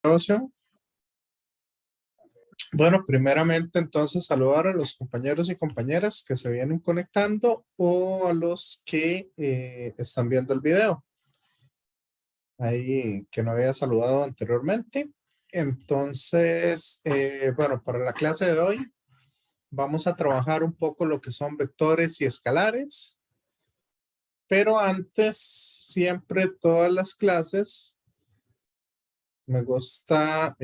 Grabación. Bueno, primeramente entonces saludar a los compañeros y compañeras que se vienen conectando o a los que están viendo el video. Ahí que no había saludado anteriormente. Entonces, bueno, para la clase de hoy vamos a trabajar un poco lo que son vectores y escalares. Pero antes, siempre todas las clases, me gusta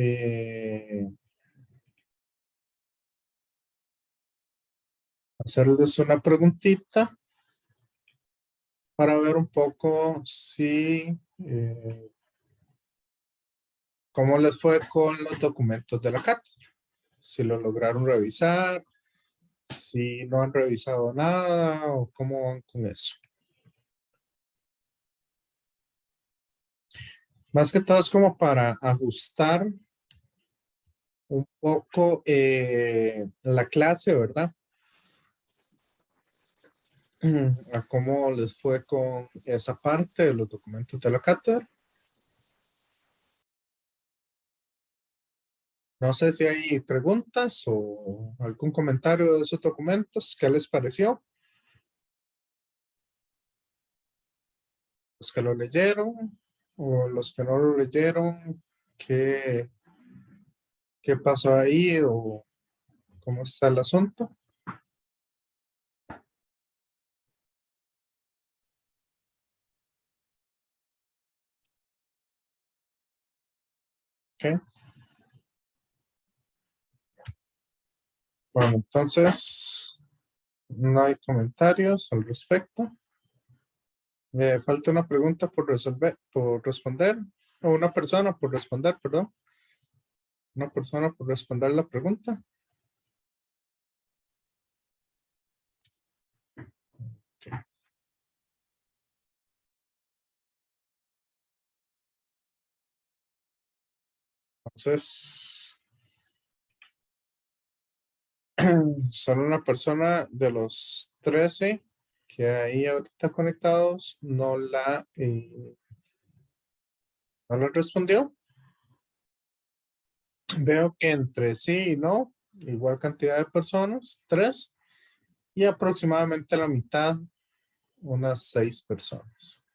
hacerles una preguntita para ver un poco si cómo les fue con los documentos de la cátedra, si lo lograron revisar, si no han revisado nada o cómo van con eso. Más que todo es como para ajustar un poco la clase, ¿verdad? A cómo les fue con esa parte de los documentos de la cátedra. No sé si hay preguntas o algún comentario de esos documentos. ¿Qué les pareció? Los que lo leyeron o los que no lo leyeron, ¿qué pasó ahí o cómo está el asunto? ¿Qué? Bueno, entonces no hay comentarios al respecto. Falta una pregunta por resolver, por responder, o una persona por responder, perdón. Una persona por responder la pregunta. Okay. Entonces, solo una persona de los 13 que ahí ahorita conectados no la respondió. Veo que entre sí y no, igual cantidad de personas, 3, y aproximadamente la mitad, unas 6 personas.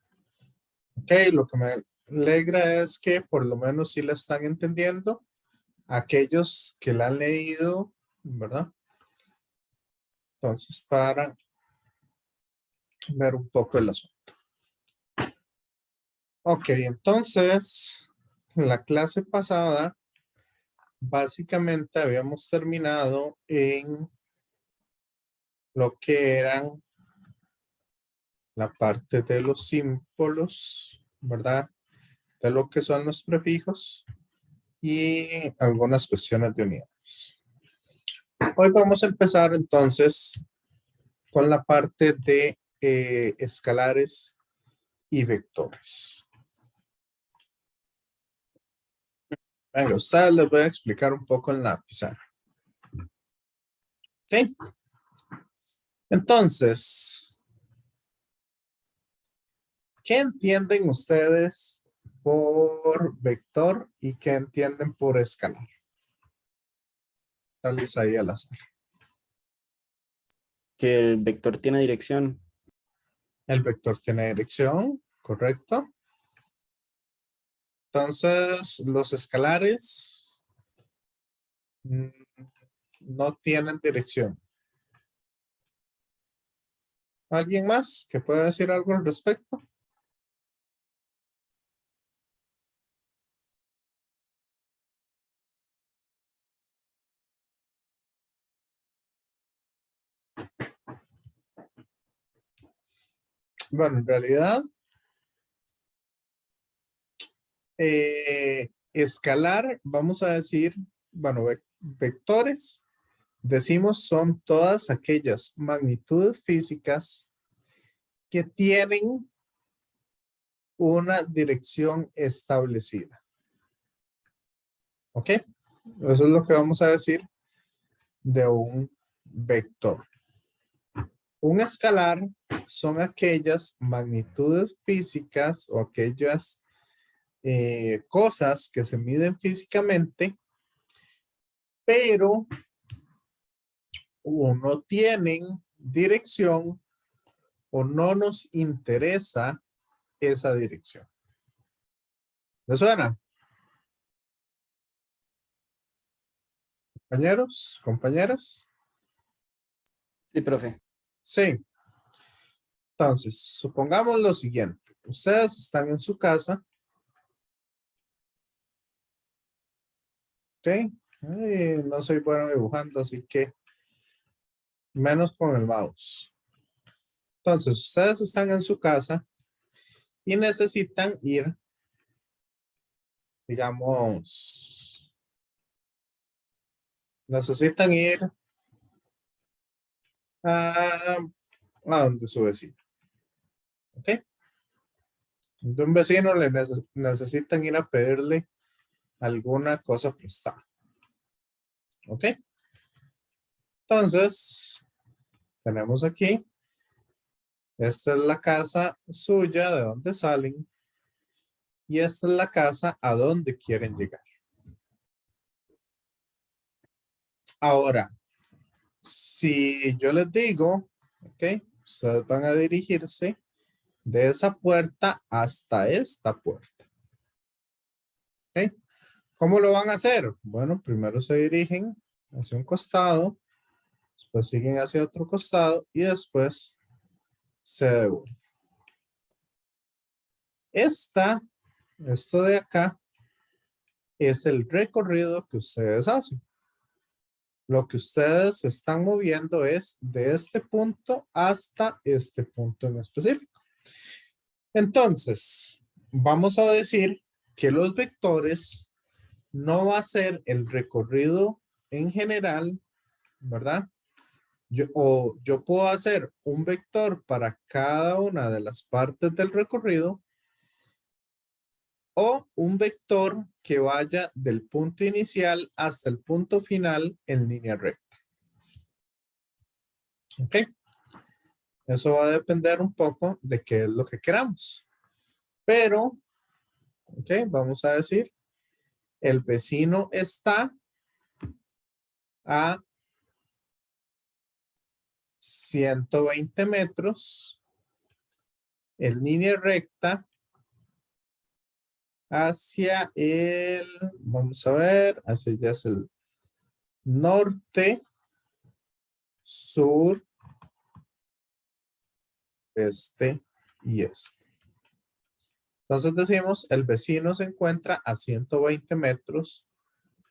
Ok, lo que me alegra es que por lo menos sí la están entendiendo. Aquellos que la han leído, ¿verdad? Entonces, para ver un poco el asunto. Ok, entonces, la clase pasada, básicamente habíamos terminado en lo que eran la parte de los símbolos, ¿verdad? De lo que son los prefijos y algunas cuestiones de unidades. Hoy vamos a empezar entonces con la parte de escalares y vectores. Venga, ustedes les voy a explicar un poco en la pizarra. Ok. Entonces, ¿qué entienden ustedes por vector y qué entienden por escalar? Tal vez ahí al azar. Que el vector tiene dirección. El vector tiene dirección, correcto. Entonces, los escalares no tienen dirección. ¿Alguien más que pueda decir algo al respecto? Bueno, en realidad, escalar, vamos a decir, bueno, vectores, decimos son todas aquellas magnitudes físicas que tienen una dirección establecida. ¿Ok? Eso es lo que vamos a decir de un vector. Un escalar son aquellas magnitudes físicas o aquellas cosas que se miden físicamente, pero o no tienen dirección o no nos interesa esa dirección. ¿Me suena? Compañeros, compañeras. Sí, profe. Sí. Entonces, supongamos lo siguiente. Ustedes están en su casa. ¿Ok? No soy bueno dibujando, así que menos con el mouse. Entonces, ustedes están en su casa y necesitan ir, digamos, necesitan ir a donde su vecino. ¿Ok? De un vecino le necesitan ir a pedirle alguna cosa prestada. ¿Ok? Entonces, tenemos aquí, esta es la casa suya de donde salen y esta es la casa a donde quieren llegar. Ahora, si yo les digo, ok, ustedes van a dirigirse de esa puerta hasta esta puerta. ¿Ok? ¿Cómo lo van a hacer? Bueno, primero se dirigen hacia un costado, después siguen hacia otro costado y después se devuelven. Esto de acá es el recorrido que ustedes hacen. Lo que ustedes están moviendo es de este punto hasta este punto en específico. Entonces, vamos a decir que los vectores no va a ser el recorrido en general, ¿verdad? Yo puedo hacer un vector para cada una de las partes del recorrido o un vector que vaya del punto inicial hasta el punto final en línea recta. ¿Ok? Eso va a depender un poco de qué es lo que queramos. Pero, ok, vamos a decir, el vecino está a 120 metros en línea recta hacia el, vamos a ver, hacia ya es el norte, sur, este y este. Entonces decimos, el vecino se encuentra a 120 metros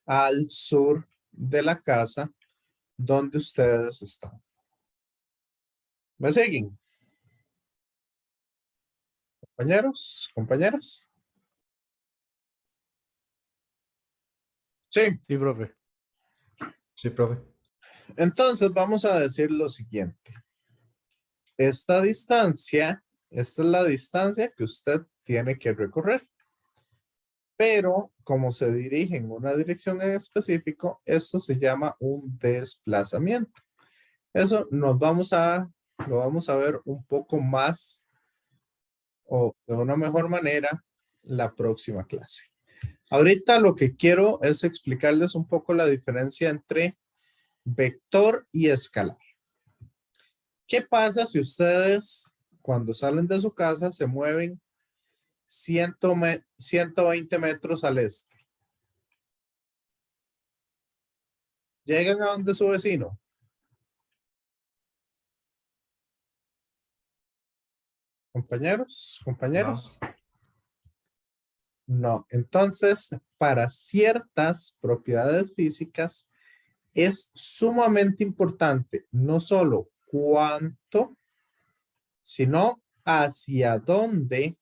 al sur de la casa donde ustedes están. ¿Me siguen? Compañeros, compañeras. Sí. Sí, profe. Sí, profe. Entonces vamos a decir lo siguiente. Esta distancia, esta es la distancia que usted tiene que recorrer. Pero como se dirige en una dirección en específico, esto se llama un desplazamiento. Eso lo vamos a ver un poco más o de una mejor manera la próxima clase. Ahorita lo que quiero es explicarles un poco la diferencia entre vector y escalar. ¿Qué pasa si ustedes cuando salen de su casa se mueven 120 metros al este? ¿Llegan a donde su vecino? Compañeros, compañeras. No. Entonces, para ciertas propiedades físicas es sumamente importante no solo cuánto, sino hacia dónde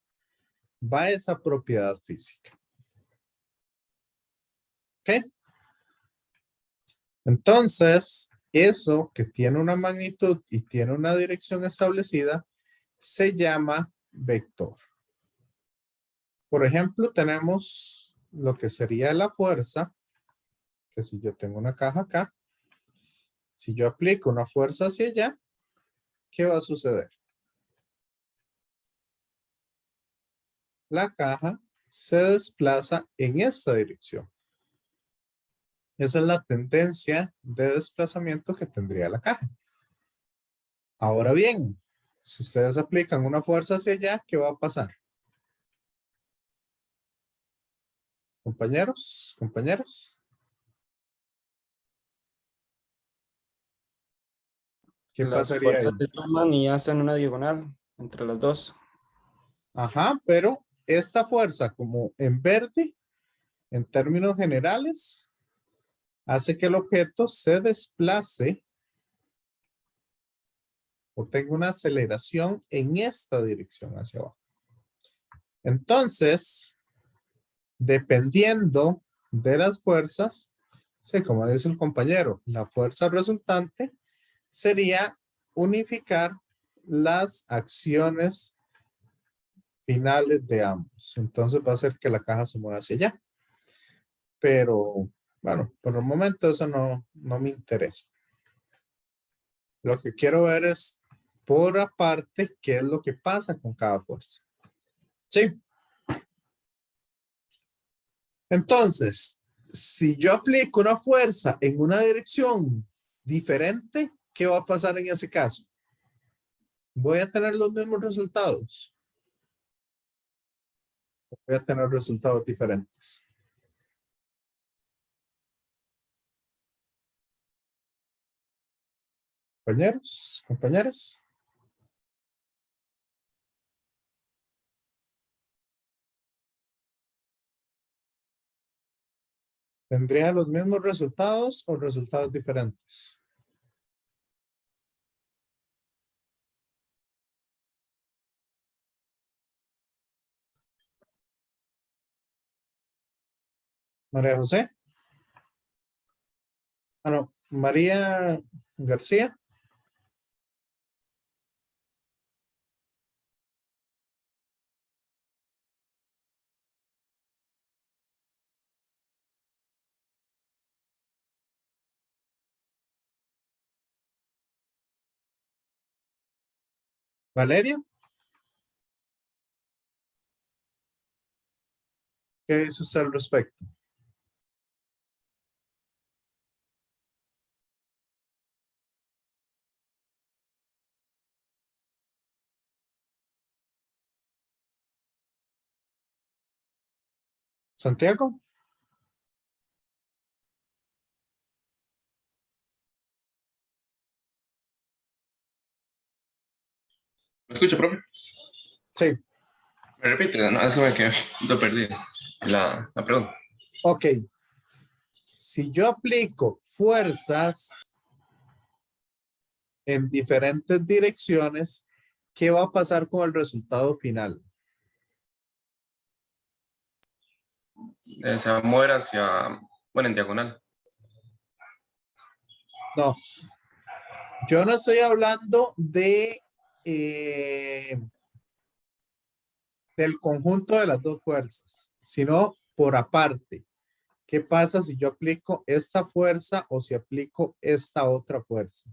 va esa propiedad física. ¿Ok? Entonces, eso que tiene una magnitud y tiene una dirección establecida se llama vector. Por ejemplo, tenemos lo que sería la fuerza, que si yo tengo una caja acá, si yo aplico una fuerza hacia allá, ¿qué va a suceder? La caja se desplaza en esta dirección. Esa es la tendencia de desplazamiento que tendría la caja. Ahora bien, si ustedes aplican una fuerza hacia allá, ¿qué va a pasar? Compañeros, compañeras. ¿Qué Las pasaría fuerzas ahí? se toman y hacen una diagonal entre las dos. Ajá, pero esta fuerza como en verde, en términos generales, hace que el objeto se desplace o tenga una aceleración en esta dirección hacia abajo. Entonces, dependiendo de las fuerzas, sí, como dice el compañero, la fuerza resultante sería unificar las acciones finales de ambos. Entonces va a hacer que la caja se mueva hacia allá. Pero, bueno, por el momento eso no me interesa. Lo que quiero ver es, por aparte, qué es lo que pasa con cada fuerza. ¿Sí? Entonces, si yo aplico una fuerza en una dirección diferente, ¿qué va a pasar en ese caso? ¿Voy a tener los mismos resultados? Voy a tener resultados diferentes. Compañeros, compañeras. ¿Tendría los mismos resultados o resultados diferentes? María José. Ah, no. María García. Valeria. ¿Qué dice usted al respecto? Santiago. ¿Me escucha, profe? Sí. ¿Me repite? No, es que me quedé lo perdí. La pregunta. Ok. Si yo aplico fuerzas en diferentes direcciones, ¿qué va a pasar con el resultado final? Se va a mover hacia, bueno, en diagonal. No. Yo no estoy hablando de del conjunto de las dos fuerzas, sino por aparte. ¿Qué pasa si yo aplico esta fuerza o si aplico esta otra fuerza?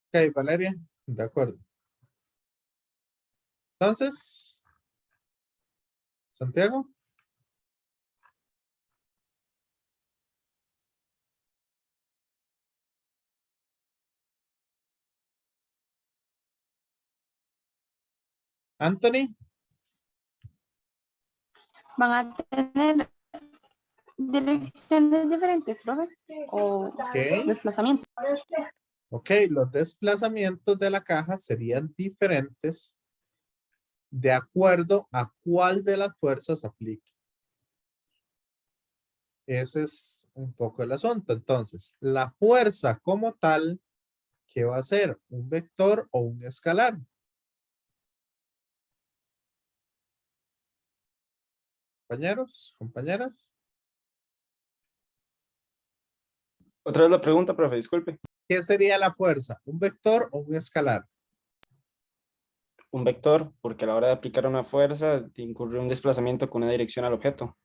Ok, Valeria, de acuerdo. Entonces, Santiago. Anthony. Van a tener direcciones diferentes, profe, o Ok. desplazamientos. Ok, los desplazamientos de la caja serían diferentes de acuerdo a cuál de las fuerzas aplique. Ese es un poco el asunto. Entonces, la fuerza como tal, ¿qué va a ser? ¿Un vector o un escalar? Compañeros, compañeras. Otra vez la pregunta, profe, disculpe. ¿Qué sería la fuerza? ¿Un vector o un escalar? Un vector, porque a la hora de aplicar una fuerza, incurre un desplazamiento con una dirección al objeto.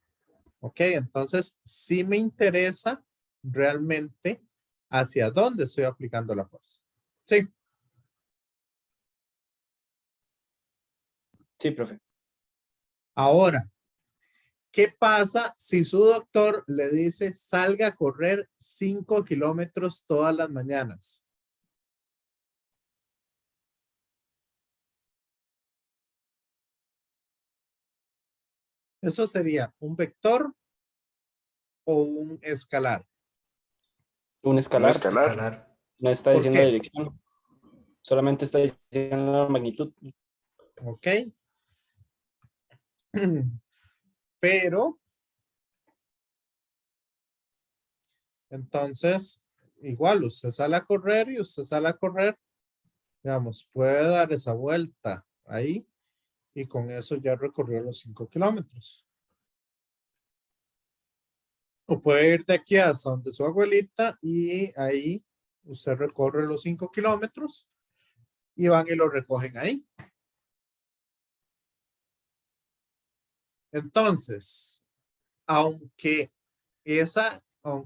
Ok, entonces sí me interesa realmente hacia dónde estoy aplicando la fuerza. Sí. Sí, profe. Ahora, ¿qué pasa si su doctor le dice salga a correr 5 kilómetros todas las mañanas? ¿Eso sería un vector o un escalar? Un escalar. Escalar. No está ¿Por diciendo la qué? dirección. Solamente está diciendo la magnitud. ¿Ok? Pero, entonces, igual, usted sale a correr y usted sale a correr, digamos, puede dar esa vuelta ahí y con eso ya recorrió los 5 kilómetros. O puede ir de aquí hasta donde su abuelita y ahí usted recorre los 5 kilómetros y van y lo recogen ahí. Entonces, aunque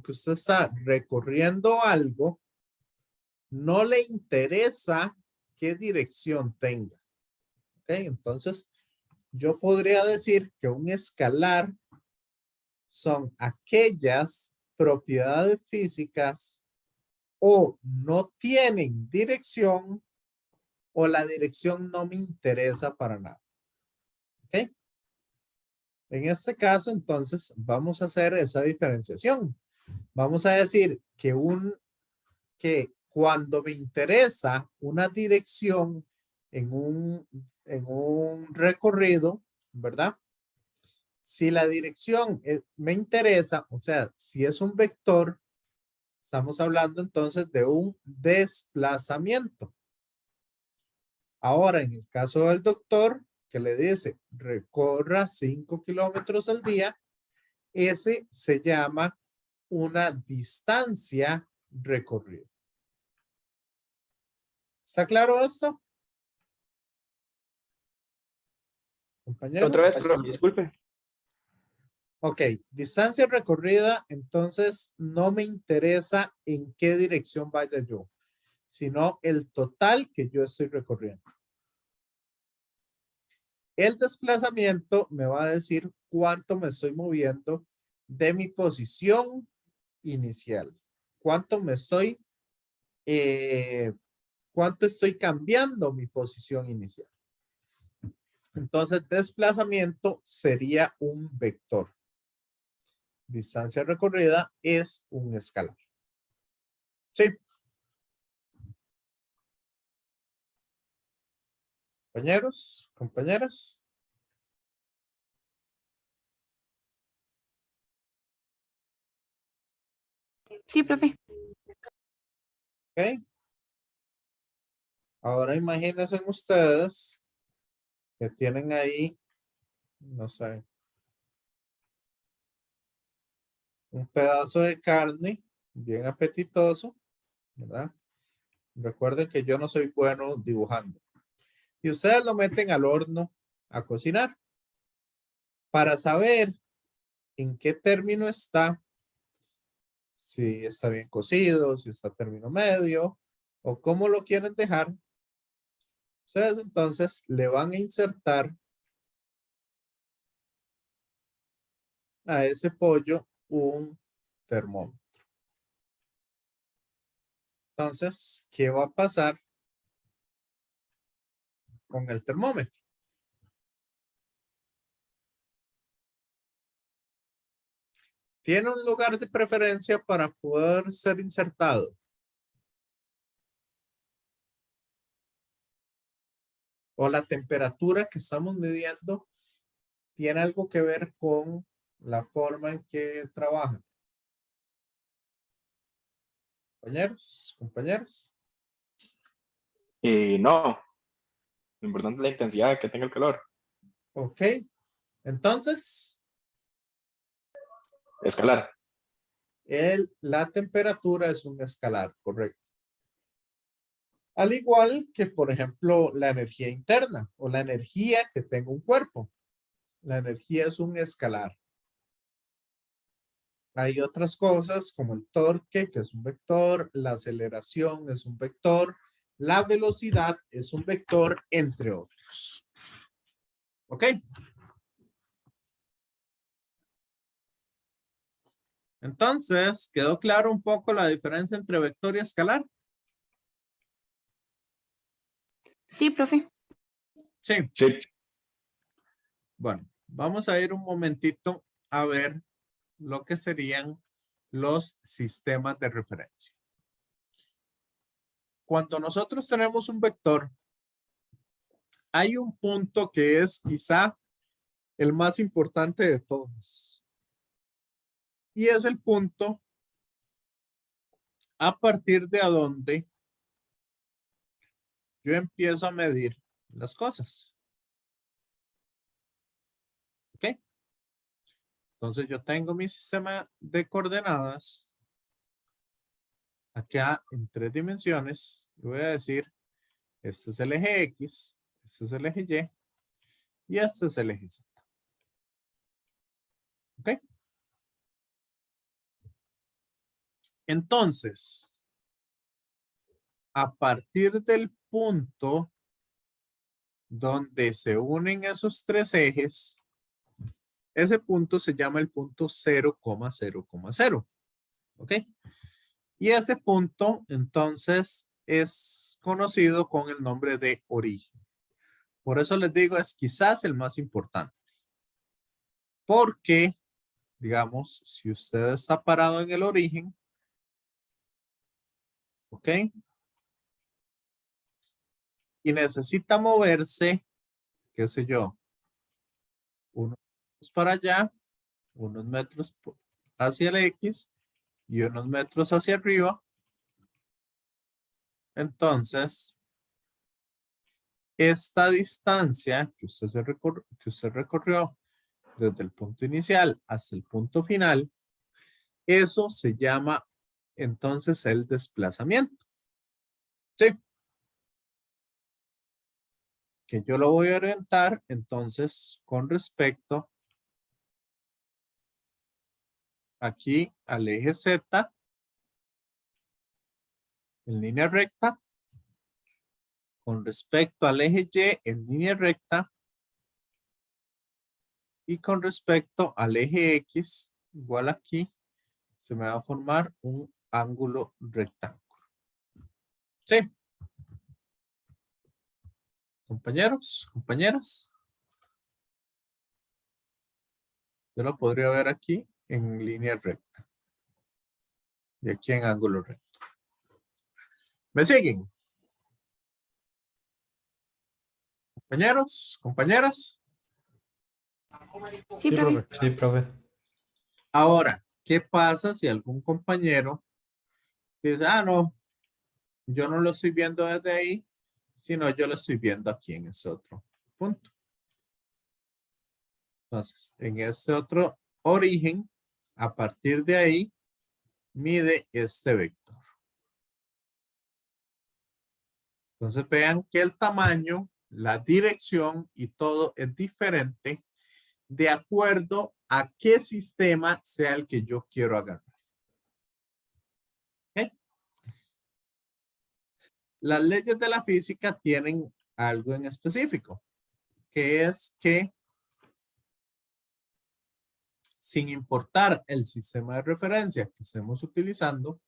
usted está recorriendo algo, no le interesa qué dirección tenga. ¿Ok? Entonces, yo podría decir que un escalar son aquellas propiedades físicas o no tienen dirección o la dirección no me interesa para nada. ¿Ok? En este caso, entonces, vamos a hacer esa diferenciación. Vamos a decir que cuando me interesa una dirección en un recorrido, ¿verdad? Si la dirección me interesa, o sea, si es un vector, estamos hablando entonces de un desplazamiento. Ahora, en el caso del doctor, que le dice, recorra 5 kilómetros al día, ese se llama una distancia recorrida. ¿Está claro esto? Compañeros. Otra vez, profe, disculpe. Ok, distancia recorrida, entonces no me interesa en qué dirección vaya yo, sino el total que yo estoy recorriendo. El desplazamiento me va a decir cuánto me estoy moviendo de mi posición inicial. Cuánto estoy cambiando mi posición inicial. Entonces, desplazamiento sería un vector. Distancia recorrida es un escalar. Sí. Compañeros, compañeras. Sí, profe. Ok. Ahora imagínense ustedes que tienen ahí, no sé, un pedazo de carne bien apetitoso, ¿verdad? Recuerden que yo no soy bueno dibujando. Y ustedes lo meten al horno a cocinar. Para saber en qué término está, si está bien cocido, si está a término medio, o cómo lo quieren dejar, ustedes entonces le van a insertar a ese pollo un termómetro. Entonces, ¿qué va a pasar con el termómetro? Tiene un lugar de preferencia para poder ser insertado. O la temperatura que estamos midiendo tiene algo que ver con la forma en que trabaja. Compañeros, compañeras. No, lo importante es la intensidad que tenga el calor. Ok. Entonces, Escalar. la temperatura es un escalar, correcto. Al igual que, por ejemplo, la energía interna o la energía que tenga un cuerpo. La energía es un escalar. Hay otras cosas como el torque, que es un vector, la aceleración es un vector, la velocidad es un vector, entre otros. ¿Ok? Entonces, ¿quedó claro un poco la diferencia entre vector y escalar? Sí, profe. Sí. Sí. Bueno, vamos a ir un momentito a ver lo que serían los sistemas de referencia. Cuando nosotros tenemos un vector, hay un punto que es quizá el más importante de todos. Y es el punto a partir de donde yo empiezo a medir las cosas. ¿Ok? Entonces yo tengo mi sistema de coordenadas acá en 3 dimensiones. Y voy a decir, este es el eje X, este es el eje Y este es el eje Z. ¿Ok? Entonces, a partir del punto donde se unen esos 3 ejes, ese punto se llama el punto 0,0,0. ¿Ok? Y ese punto, entonces, es conocido con el nombre de origen. Por eso les digo, es quizás el más importante. Porque, digamos, si usted está parado en el origen, ¿ok? Y necesita moverse, qué sé yo, unos metros para allá, unos metros hacia el X y unos metros hacia arriba. Entonces, esta distancia que usted recorrió desde el punto inicial hasta el punto final, eso se llama entonces el desplazamiento. ¿Sí? Que yo lo voy a orientar entonces con respecto aquí al eje Z en línea recta, con respecto al eje Y en línea recta y con respecto al eje X, igual aquí, se me va a formar un ángulo rectángulo. ¿Sí? Compañeros, compañeras. Yo lo podría ver aquí en línea recta. Y aquí en ángulo recto. ¿Me siguen? Compañeros, compañeras. Sí, profe. Sí, profe. Ahora, ¿qué pasa si algún compañero dice, ah, no, yo no lo estoy viendo desde ahí, sino yo lo estoy viendo aquí en ese otro punto? Entonces, en este otro origen, a partir de ahí, mide este vector. Entonces, vean que el tamaño, la dirección y todo es diferente de acuerdo a qué sistema sea el que yo quiero agarrar. ¿Ok? Las leyes de la física tienen algo en específico, que es que sin importar el sistema de referencia que estemos utilizando,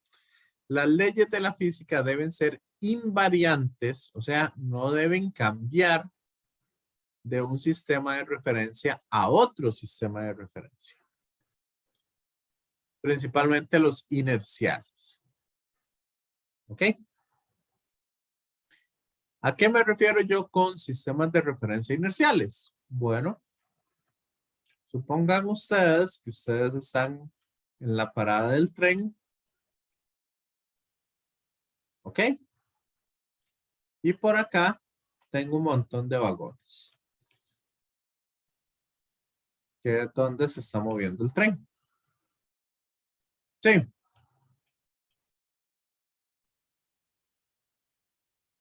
las leyes de la física deben ser invariantes, o sea, no deben cambiar de un sistema de referencia a otro sistema de referencia. Principalmente los inerciales. ¿Ok? ¿A qué me refiero yo con sistemas de referencia inerciales? Bueno, supongan ustedes que ustedes están en la parada del tren. ¿Ok? Y por acá tengo un montón de vagones. Que es donde se está moviendo el tren. Sí.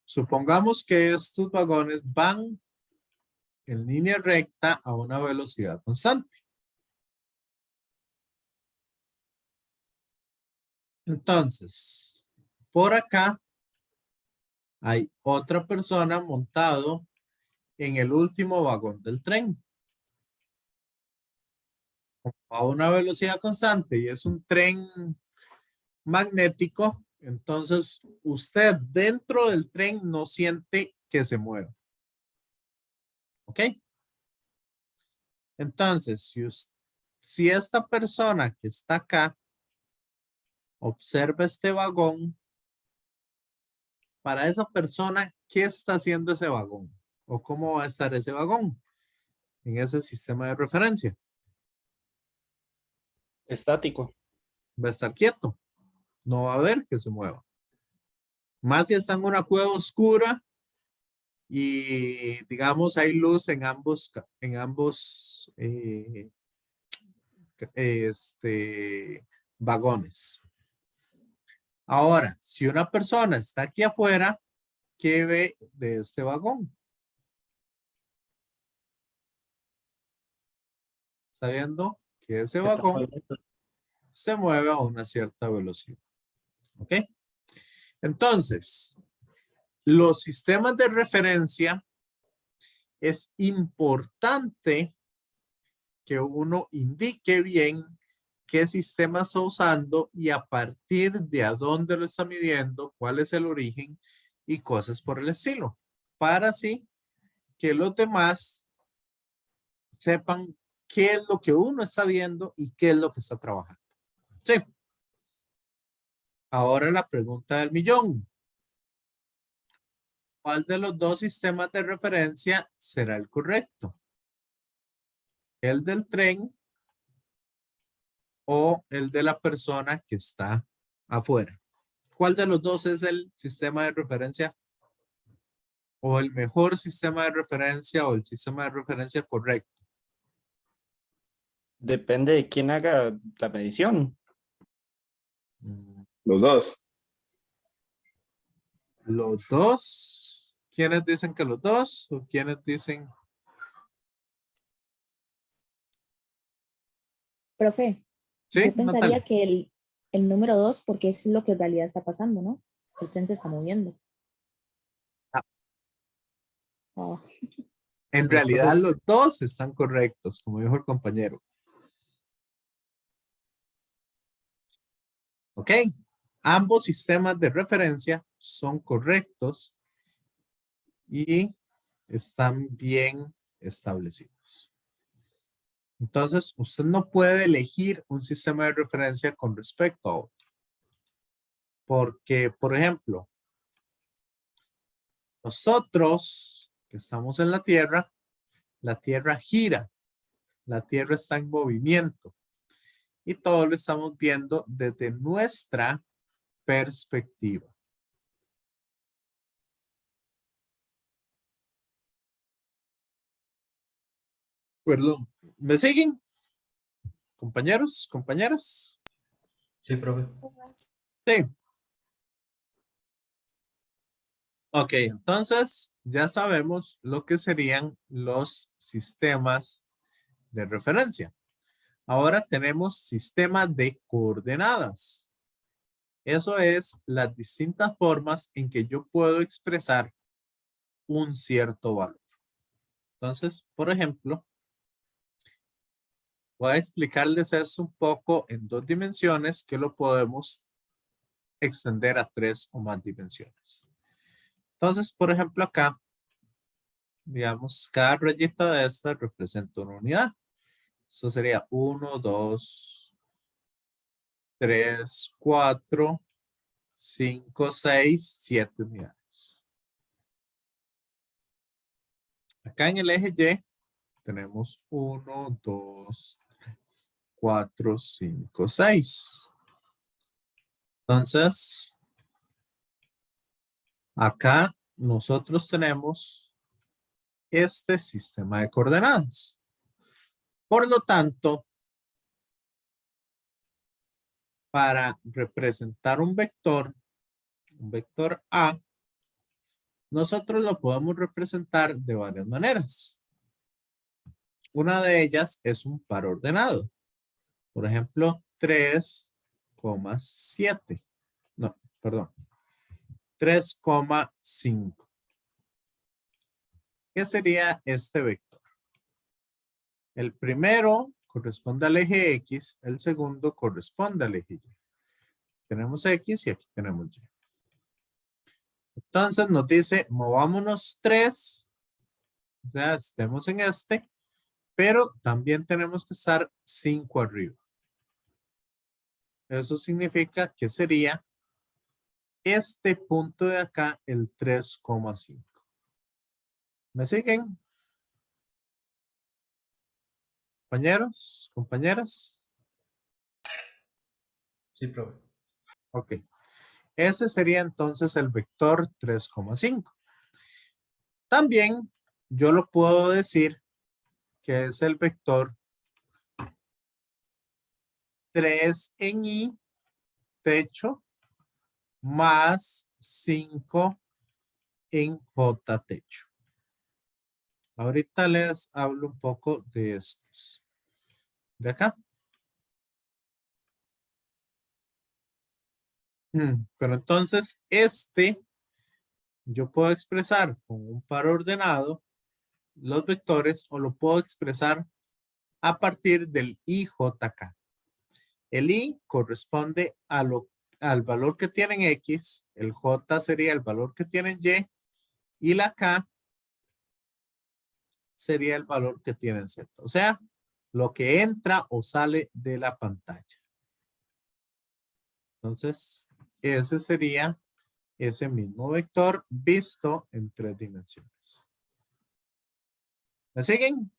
Supongamos que estos vagones van en línea recta a una velocidad constante. Entonces, por acá hay otra persona montado en el último vagón del tren. A una velocidad constante y es un tren magnético, entonces usted dentro del tren no siente que se mueva. ¿Ok? Entonces, si esta persona que está acá observa este vagón, para esa persona, ¿qué está haciendo ese vagón? ¿O cómo va a estar ese vagón en ese sistema de referencia? Estático. Va a estar quieto. No va a ver que se mueva. Más si está en una cueva oscura y digamos hay luz en ambos vagones. Ahora, si una persona está aquí afuera, ¿qué ve de este vagón? Sabiendo que ese Está vagón moviendo. se mueve a una cierta velocidad. ¿Ok? Entonces, los sistemas de referencia es importante que uno indique bien qué sistema está usando y a partir de a dónde lo está midiendo, cuál es el origen y cosas por el estilo, para así que los demás sepan qué es lo que uno está viendo y qué es lo que está trabajando. Sí. Ahora la pregunta del millón. ¿Cuál de los dos sistemas de referencia será el correcto? ¿El del tren o el de la persona que está afuera? ¿Cuál de los dos es el sistema de referencia o el mejor sistema de referencia o el sistema de referencia correcto? Depende de quién haga la medición. Los dos. Los dos. ¿Quiénes dicen que los dos? ¿O quiénes dicen? Profe, Sí, yo pensaría Natalia. que el número 2, porque es lo que en realidad está pasando, ¿no? El tren se está moviendo. Ah. Oh, En realidad Entonces, los dos están correctos, como dijo el compañero. ¿Ok? Ambos sistemas de referencia son correctos y están bien establecidos. Entonces, usted no puede elegir un sistema de referencia con respecto a otro. Porque, por ejemplo, nosotros que estamos en la Tierra gira, la Tierra está en movimiento y todo lo estamos viendo desde nuestra perspectiva. Perdón, ¿me siguen? Compañeros, compañeras. Sí, profe. Sí. Ok, entonces ya sabemos lo que serían los sistemas de referencia. Ahora tenemos sistema de coordenadas. Eso es las distintas formas en que yo puedo expresar un cierto valor. Entonces, por ejemplo, voy a explicarles esto un poco en 2 dimensiones que lo podemos extender a 3 o más dimensiones. Entonces, por ejemplo, acá, digamos, cada rayita de esta representa una unidad. Eso sería 1, 2, 3, 4, 5, 6, 7 unidades. Acá en el eje Y tenemos 1, 2, 4, 5, 6. Entonces, acá nosotros tenemos este sistema de coordenadas. Por lo tanto, para representar un vector A, nosotros lo podemos representar de varias maneras. Una de ellas es un par ordenado. Por ejemplo, 3,7. No, perdón. 3,5. ¿Qué sería este vector? El primero corresponde al eje X, el segundo corresponde al eje Y. Tenemos X y aquí tenemos Y. Entonces nos dice, movámonos 3, o sea, estemos en este, pero también tenemos que estar 5 arriba. Eso significa que sería este punto de acá, el 3,5. ¿Me siguen? Compañeros, compañeras. Sí, profe. Ok. Ese sería entonces el vector 3,5. También yo lo puedo decir que es el vector 3 en Y, techo, más 5 en J, techo. Ahorita les hablo un poco de estos. De acá. Pero entonces yo puedo expresar con un par ordenado los vectores o lo puedo expresar a partir del IJK. El I corresponde al valor que tienen X, el J sería el valor que tienen Y la K sería el valor que tienen Z. O sea, lo que entra o sale de la pantalla. Entonces, ese sería ese mismo vector visto en 3 dimensiones. ¿Me siguen?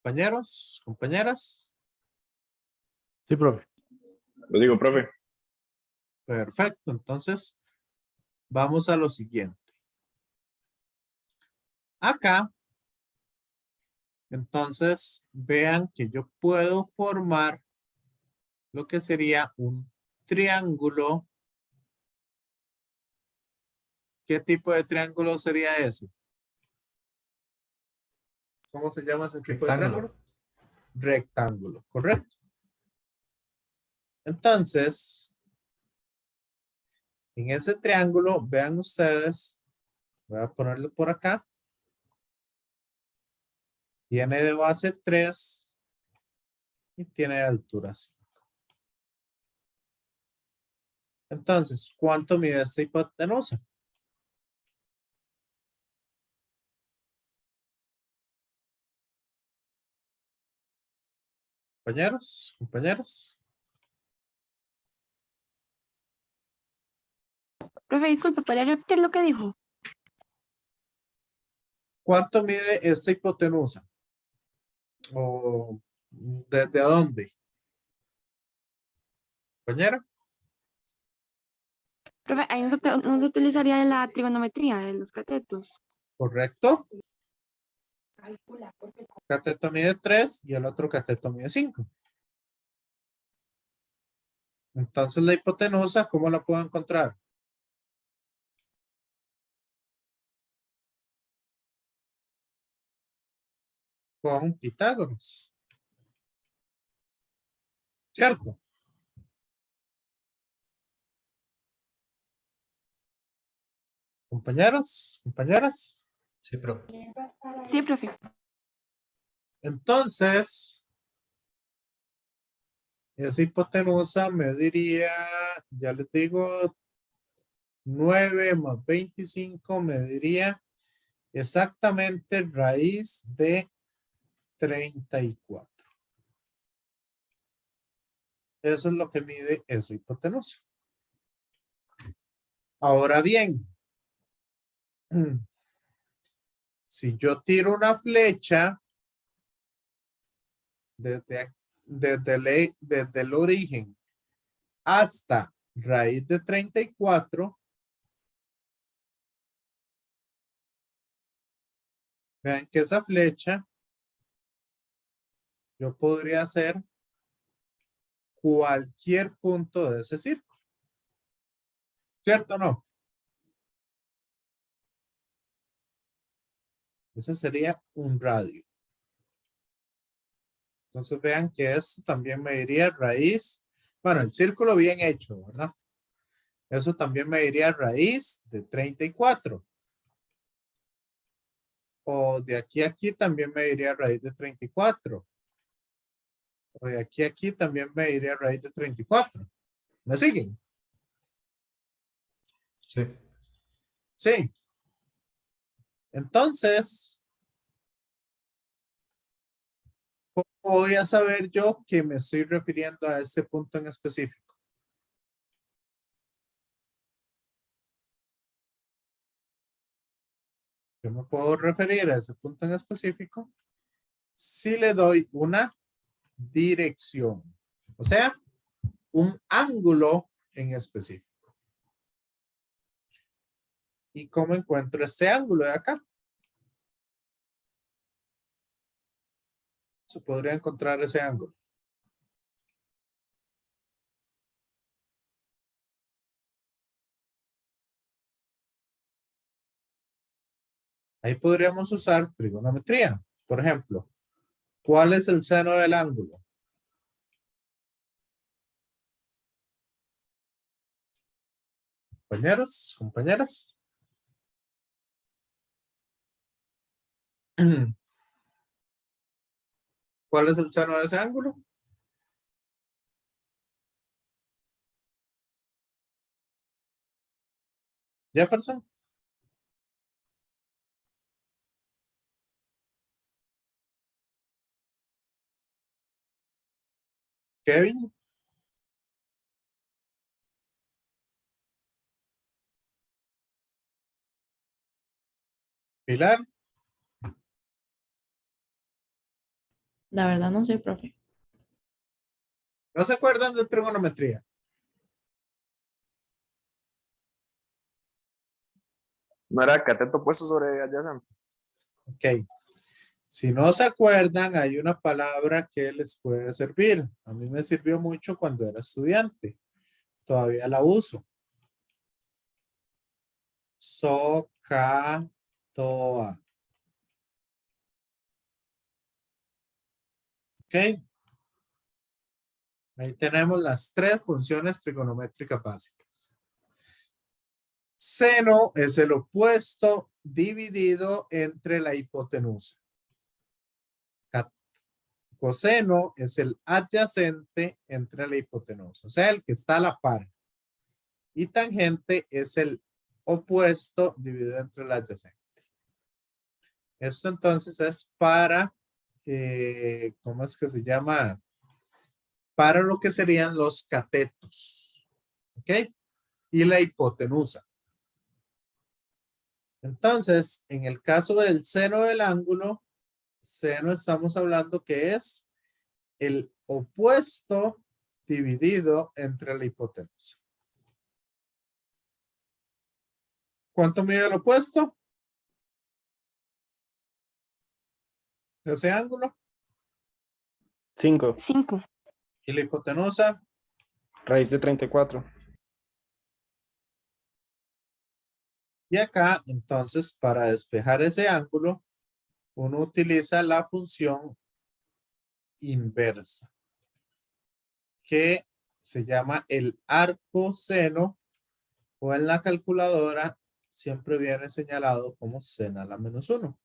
Compañeros, compañeras. Sí, profe. Lo digo, profe. Perfecto. Entonces, vamos a lo siguiente. Acá, entonces, vean que yo puedo formar lo que sería un triángulo. ¿Qué tipo de triángulo sería ese? ¿Cómo se llama ese tipo de triángulo? Rectángulo. Rectángulo, correcto. Entonces, en ese triángulo, vean ustedes, voy a ponerlo por acá. Tiene de base 3 y tiene de altura 5. Entonces, ¿cuánto mide esta hipotenusa? Compañeros, compañeras. Profe, disculpe, ¿podría repetir lo que dijo? ¿Cuánto mide esta hipotenusa? ¿O desde dónde? Compañera, Profe, ahí no se utilizaría la trigonometría de los catetos. ¿correcto? Cateto mide 3 y el otro cateto mide 5. Entonces la hipotenusa, ¿cómo la puedo encontrar? Con Pitágoras. ¿Cierto? Compañeros, compañeras. Sí, profe. Sí, profe. Entonces, esa hipotenusa me diría, ya les digo, 9 más 25 me diría exactamente raíz de 34. Eso es lo que mide esa hipotenusa. Ahora bien, si yo tiro una flecha desde el origen hasta raíz de 34, vean que esa flecha yo podría hacer cualquier punto de ese círculo. ¿Cierto o no? Ese sería un radio. Entonces vean que esto también me diría raíz. Bueno, el círculo bien hecho, ¿verdad? Eso también me diría raíz de 34. O de aquí a aquí también me diría raíz de 34. O de aquí a aquí también me diría raíz de 34. ¿Me siguen? Sí. Sí. Entonces, ¿cómo voy a saber yo que me estoy refiriendo a este punto en específico? Yo me puedo referir a ese punto en específico si le doy una dirección, o sea, un ángulo en específico. ¿Y cómo encuentro este ángulo de acá? Se podría encontrar ese ángulo. Ahí podríamos usar trigonometría. Por ejemplo, ¿cuál es el seno del ángulo? Compañeros, compañeras. ¿Cuál es el seno de ese ángulo? Jefferson. Kevin. Pilar. La verdad no sé, profe. ¿No se acuerdan de trigonometría? ¿No era cateto opuesto sobre adyacente? Ok. Si no se acuerdan, hay una palabra que les puede servir. A mí me sirvió mucho cuando era estudiante. Todavía la uso. SOHCAHTOA. Ok. Ahí tenemos las tres funciones trigonométricas básicas. Seno es el opuesto dividido entre la hipotenusa. Coseno es el adyacente entre la hipotenusa, o sea, el que está a la par. Y tangente es el opuesto dividido entre el adyacente. Esto entonces es para, ¿cómo es que se llama? Para lo que serían los catetos. ¿Ok? Y la hipotenusa. Entonces, en el caso del seno del ángulo, seno estamos hablando que es el opuesto dividido entre la hipotenusa. ¿Cuánto mide el opuesto? Ese ángulo. 5. 5. Y la hipotenusa. Raíz de 34. Y acá, entonces, para despejar ese ángulo, uno utiliza la función inversa, que se llama el arcoseno, o en la calculadora siempre viene señalado como seno a la menos 1.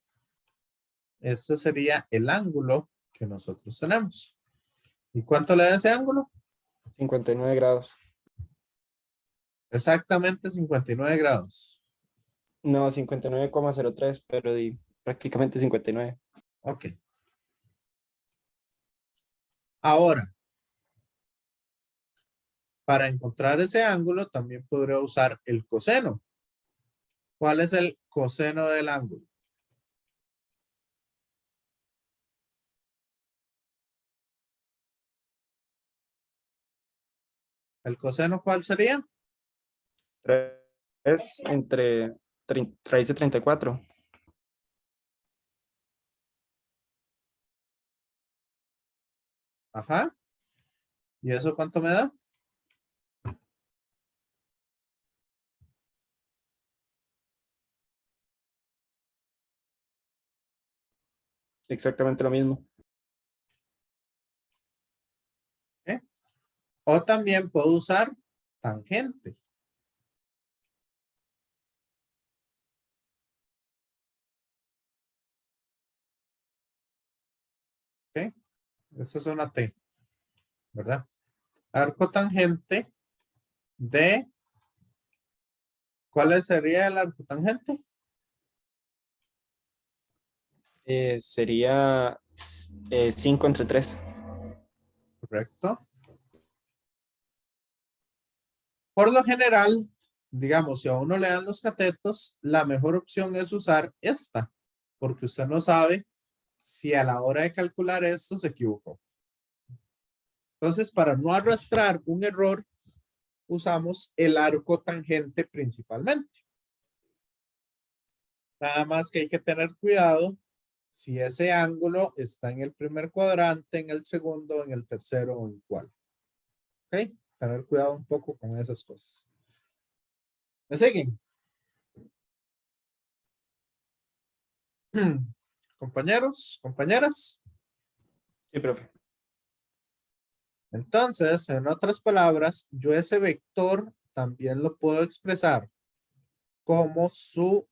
Este sería el ángulo que nosotros tenemos. ¿Y cuánto le da ese ángulo? 59 grados. Exactamente 59 grados. No, 59,03, pero prácticamente 59. Ok. Ahora, para encontrar ese ángulo también podría usar el coseno. ¿Cuál es el coseno del ángulo? ¿El coseno cuál sería? 3 entre raíz de 34. Ajá. ¿Y eso cuánto me da? Exactamente lo mismo. O también puedo usar tangente. Esta es una T, ¿verdad? Arco tangente de, ¿cuál sería el arco tangente? Sería 5 entre 3. Correcto. Por lo general, digamos, si a uno le dan los catetos, la mejor opción es usar esta, porque usted no sabe si a la hora de calcular esto se equivocó. Entonces, para no arrastrar un error, usamos el arco tangente principalmente. Nada más que hay que tener cuidado si ese ángulo está en el primer cuadrante, en el segundo, en el tercero o en cuál. ¿Ok? Tener cuidado un poco con esas cosas. ¿Me siguen? Compañeros, compañeras. Sí, profe. Entonces, en otras palabras, yo ese vector también lo puedo expresar como su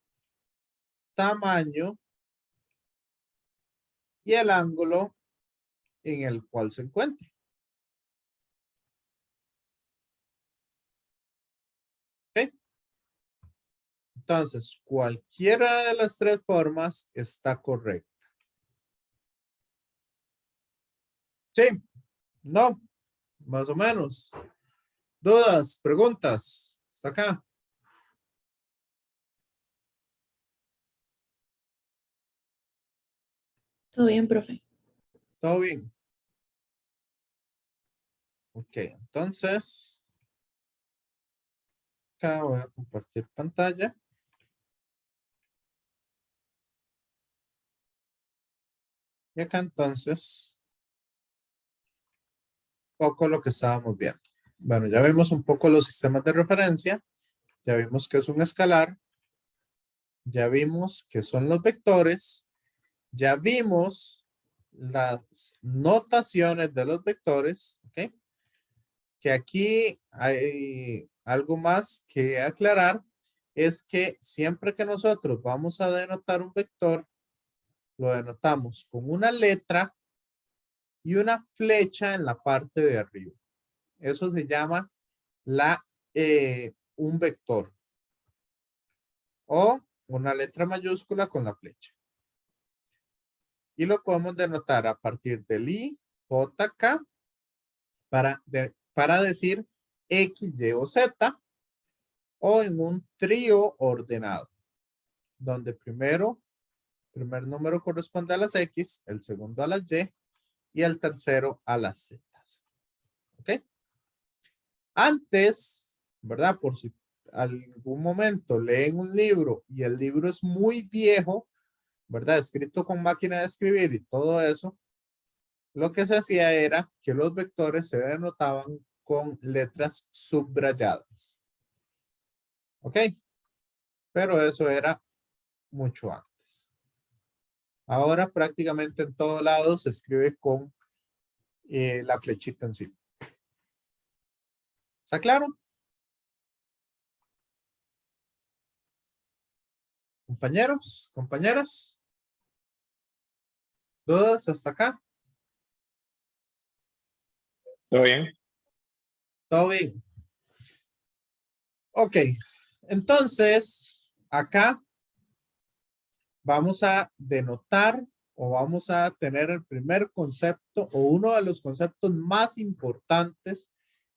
tamaño y el ángulo en el cual se encuentra. ¿Ok? Entonces, cualquiera de las tres formas está correcta. Sí, no, más o menos. ¿Dudas, preguntas? Hasta acá. Todo bien, profe. ¿Todo bien? Ok, entonces, acá voy a compartir pantalla. Y acá entonces, poco lo que estábamos viendo. Bueno, ya vimos un poco los sistemas de referencia. Ya vimos que es un escalar. Ya vimos que son los vectores. Ya vimos las notaciones de los vectores. ¿Ok? Que aquí hay algo más que aclarar. Es que siempre que nosotros vamos a denotar un vector, lo denotamos con una letra y una flecha en la parte de arriba. Eso se llama un vector o una letra mayúscula con la flecha. Y lo podemos denotar a partir del I, J, K para decir X, Y o Z o en un trío ordenado, donde primer número corresponde a las X, el segundo a las Y el tercero a las Z. ¿Ok? Antes, ¿verdad? Por si algún momento leen un libro y el libro es muy viejo, ¿verdad? Escrito con máquina de escribir y todo eso, lo que se hacía era que los vectores se denotaban con letras subrayadas. ¿Ok? Pero eso era mucho antes. Ahora prácticamente en todo lado se escribe con la flechita encima. ¿Está claro? Compañeros, compañeras. ¿Dudas hasta acá? ¿Todo bien? ¿Todo bien? Ok. Entonces, acá vamos a denotar o vamos a tener el primer concepto o uno de los conceptos más importantes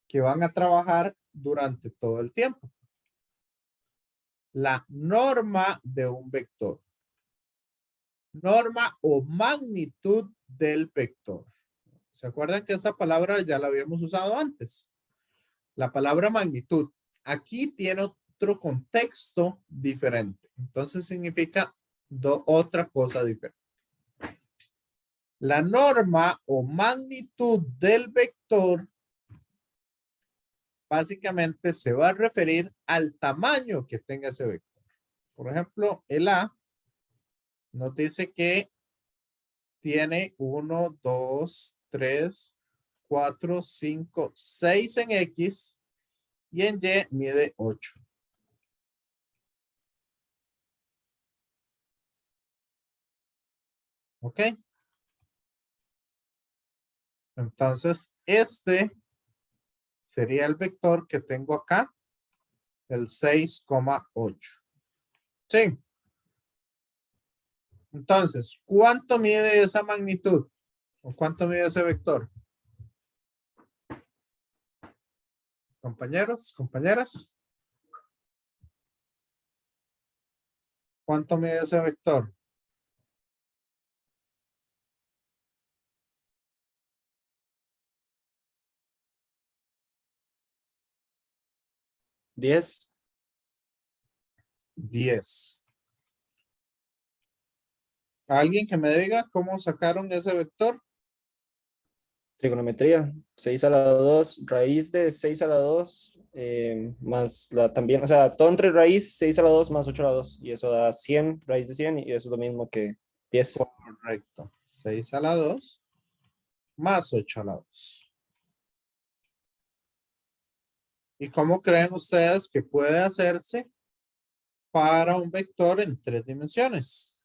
que van a trabajar durante todo el tiempo. La norma de un vector. Norma o magnitud del vector. ¿Se acuerdan que esa palabra ya la habíamos usado antes? La palabra magnitud. Aquí tiene otro contexto diferente. Entonces significa otra cosa diferente. La norma o magnitud del vector básicamente se va a referir al tamaño que tenga ese vector. Por ejemplo, el A nos dice que tiene 1, 2, 3, 4, 5, 6 en X y en Y mide 8. ¿Ok? Entonces, este sería el vector que tengo acá, el 6,8. Sí. Entonces, ¿cuánto mide esa magnitud? ¿O cuánto mide ese vector? Compañeros, compañeras. ¿Cuánto mide ese vector? ¿10? 10. ¿Alguien que me diga cómo sacaron ese vector? Trigonometría, 6 a la 2, raíz de 6 a la 2, más la también, o sea, todo entre raíz 6 a la 2 más 8 a la 2, y eso da 100, raíz de 100, y eso es lo mismo que 10. Correcto. 6 a la 2 más 8 a la 2. ¿Y cómo creen ustedes que puede hacerse para un vector en 3 dimensiones?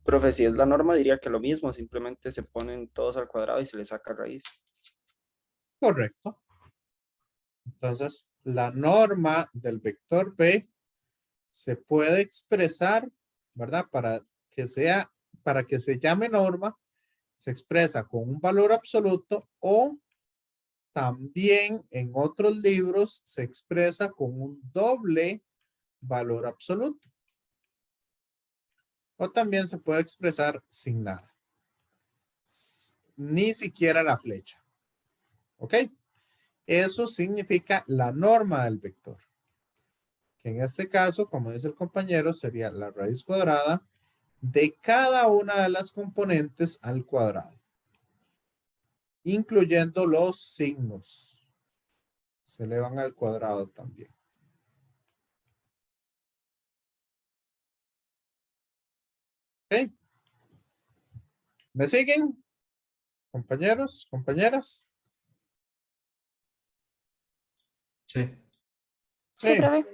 Profe, si es la norma, diría que lo mismo, simplemente se ponen todos al cuadrado y se le saca raíz. Correcto. Entonces, la norma del vector B se puede expresar, ¿verdad? Para que se llame norma, se expresa con un valor absoluto o también en otros libros se expresa con un doble valor absoluto. O también se puede expresar sin nada. Ni siquiera la flecha. ¿Ok? Eso significa la norma del vector. Que en este caso, como dice el compañero, sería la raíz cuadrada de cada una de las componentes al cuadrado. Incluyendo los signos. Se elevan al cuadrado también. ¿Ok? ¿Me siguen? Compañeros, compañeras. Sí. Sí, Sí, profe.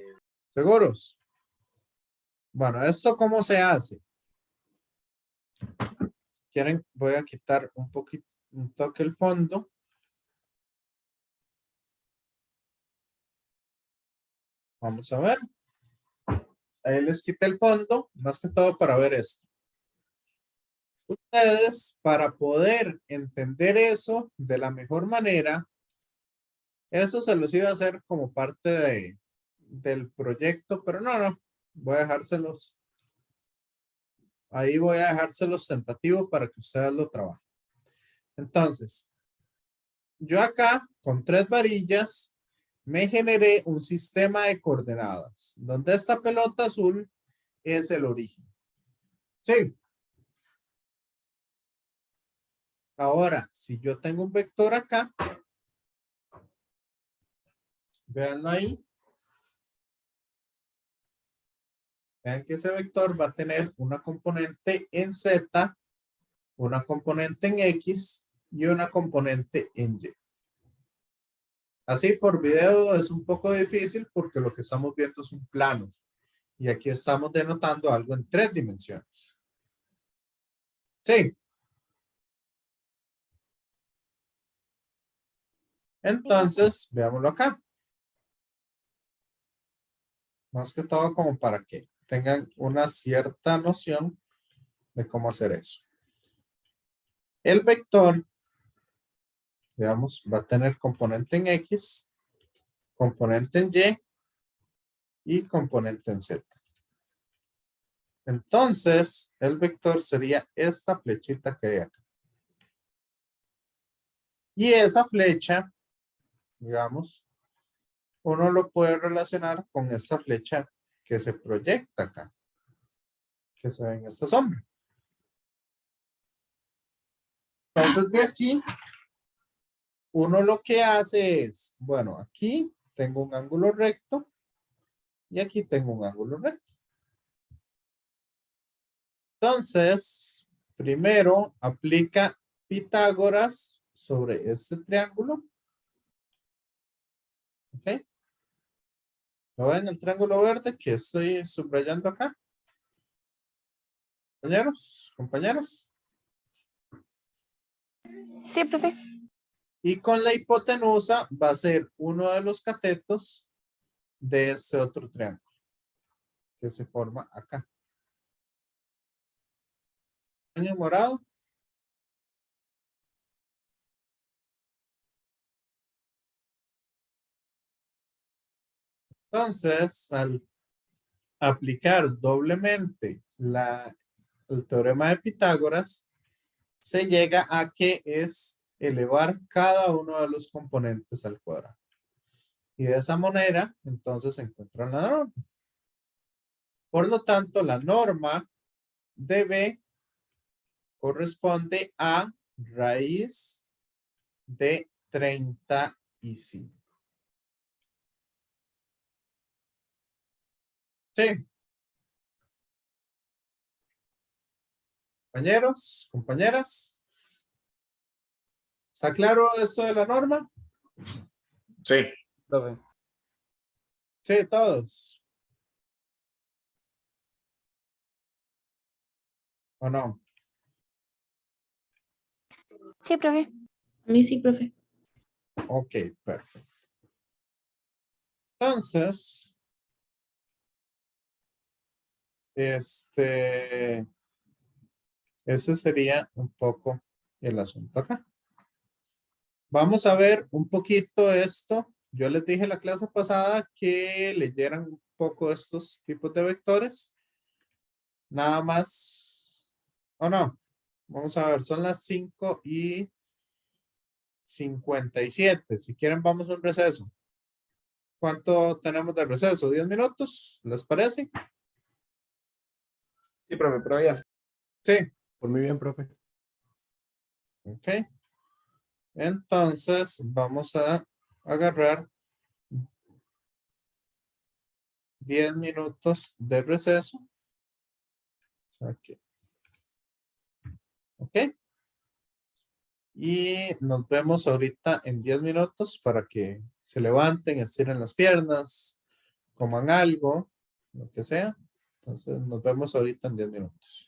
¿seguros? Bueno, ¿esto cómo se hace? Si quieren, voy a quitar un poquito, un toque el fondo. Vamos a ver. Ahí les quité el fondo, más que todo para ver esto. Ustedes, para poder entender eso de la mejor manera, eso se los iba a hacer como parte del proyecto, pero no, voy a dejárselos. Ahí voy a dejárselos tentativos para que ustedes lo trabajen. Entonces, yo acá, con 3 varillas, me generé un sistema de coordenadas, donde esta pelota azul es el origen. Sí. Ahora, si yo tengo un vector acá, véanlo ahí. Vean que ese vector va a tener una componente en Z, una componente en X y una componente en Y. Así por video es un poco difícil porque lo que estamos viendo es un plano. Y aquí estamos denotando algo en 3 dimensiones. Sí. Entonces, veámoslo acá. Más que todo como para que tengan una cierta noción de cómo hacer eso. El vector, veamos, va a tener componente en X, componente en Y componente en Z. Entonces, el vector sería esta flechita que hay acá. Y esa flecha, digamos, uno lo puede relacionar con esta flecha que se proyecta acá, que se ve en esta sombra. Entonces, de aquí, uno lo que hace es, bueno, aquí tengo un ángulo recto y aquí tengo un ángulo recto. Entonces, primero aplica Pitágoras sobre este triángulo. ¿Ok? ¿Lo ven el triángulo verde que estoy subrayando acá? Compañeros, compañeras. Sí, profe. Y con la hipotenusa va a ser uno de los catetos de este otro triángulo que se forma acá. En morado. Entonces, al aplicar doblemente el teorema de Pitágoras, se llega a que es elevar cada uno de los componentes al cuadrado. Y de esa manera, entonces se encuentra la norma. Por lo tanto, la norma de B corresponde a raíz de 35. Sí. Compañeros, compañeras. ¿Está claro esto de la norma? Sí. Profe. Sí, todos. ¿O no? Sí, profe. A mí sí, profe. Ok, perfecto. Entonces, ese sería un poco el asunto acá. Vamos a ver un poquito esto. Yo les dije la clase pasada que leyeran un poco estos tipos de vectores. Nada más. ¿O no? Vamos a ver, son las 5:57. Si quieren, vamos a un receso. ¿Cuánto tenemos de receso? ¿10 minutos? ¿Les parece? Sí, profe, pero ya. Sí. Por muy bien, profe. Ok. Entonces, vamos a agarrar 10 minutos de receso. Aquí. Ok. Y nos vemos ahorita en 10 minutos para que se levanten, estiren las piernas, coman algo, lo que sea. Entonces, nos vemos ahorita en 10 minutos.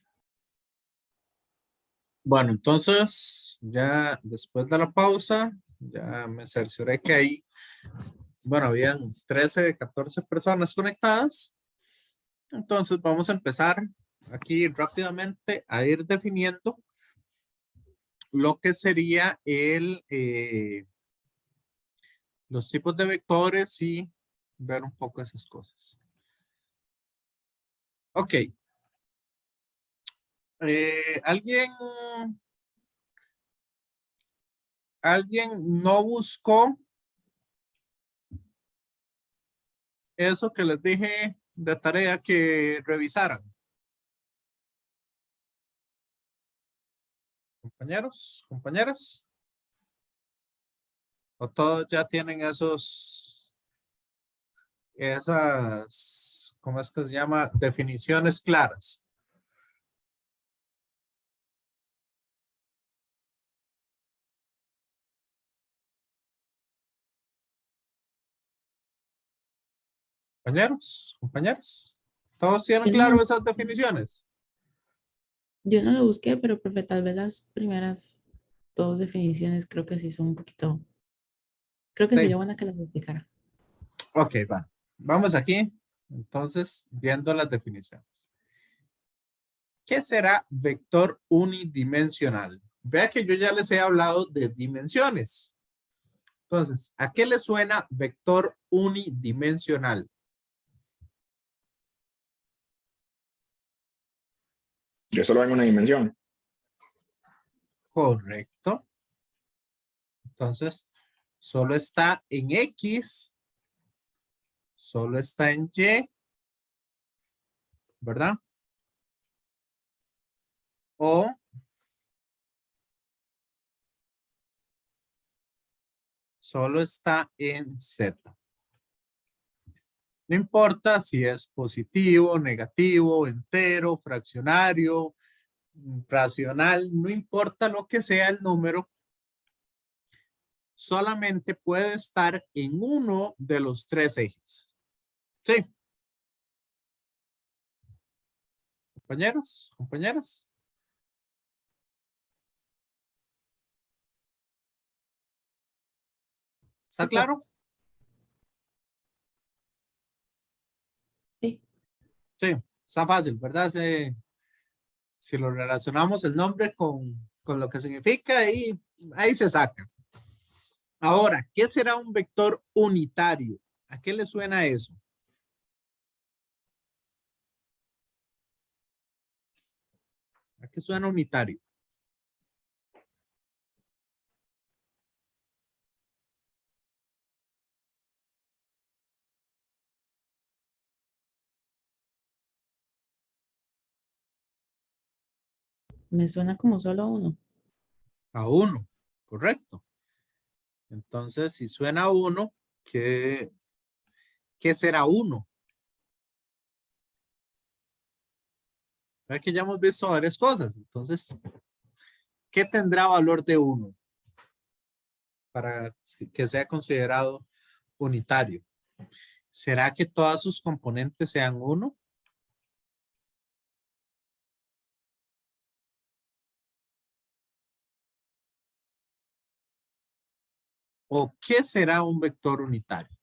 Bueno, entonces, ya después de la pausa, ya me cercioré que ahí, bueno, habían 13, 14 personas conectadas. Entonces, vamos a empezar aquí rápidamente a ir definiendo lo que sería los tipos de vectores y ver un poco esas cosas. Ok. ¿Alguien no buscó eso que les dije de tarea que revisaran? Compañeros, compañeras. ¿O todos ya tienen esas, ¿cómo es que se llama? Definiciones claras. Compañeros, compañeras. ¿Todos tienen Yo claro no, esas definiciones? yo no lo busqué, pero profe, tal vez las primeras dos definiciones creo que sí son un poquito. Creo que Sí. sería buena que las explicara. Ok, va. Vamos aquí. Entonces, viendo las definiciones. ¿Qué será vector unidimensional? Vea que yo ya les he hablado de dimensiones. Entonces, ¿a qué le suena vector unidimensional? Yo solo en una dimensión. Correcto. Entonces, solo está en X, solo está en Y, ¿verdad? O solo está en Z. No importa si es positivo, negativo, entero, fraccionario, racional, no importa lo que sea el número, solamente puede estar en uno de los tres ejes. ¿Sí? Compañeros, compañeras. ¿Está claro? Sí. Sí, está fácil, ¿verdad? Si lo relacionamos el nombre con lo que significa, y ahí se saca. Ahora, ¿qué será un vector unitario? ¿A qué le suena eso? ¿A qué suena unitario? Me suena como solo uno. A uno, correcto. Entonces, si suena a uno, ¿qué será uno? Ve que ya hemos visto varias cosas. Entonces, ¿qué tendrá valor de uno para que sea considerado unitario? ¿Será que todas sus componentes sean uno? ¿O qué será un vector unitario?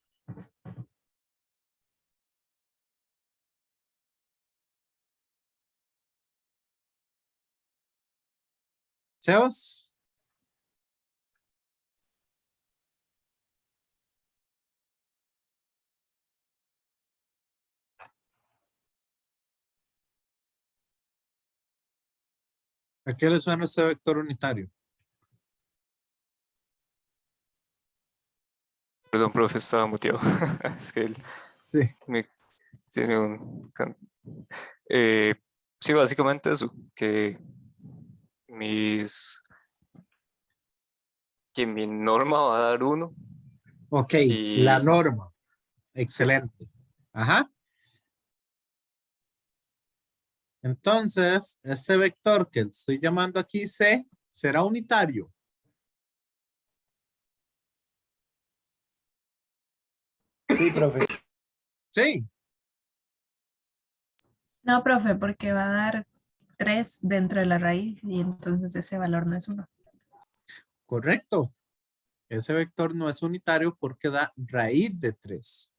Sebas, ¿a qué le suena este vector unitario? Perdón, profe, estaba muteado. Es que él Sí, tiene eh, sí, básicamente eso, mis, que mi norma va a dar uno ok, la y norma. sí, Excelente. Ajá. Entonces, este vector que estoy llamando aquí C será unitario. Sí, profe. Sí, No, profe, porque va a dar 3 dentro de la raíz y entonces ese valor no es uno. correcto. Ese vector no es unitario porque da raíz de 3.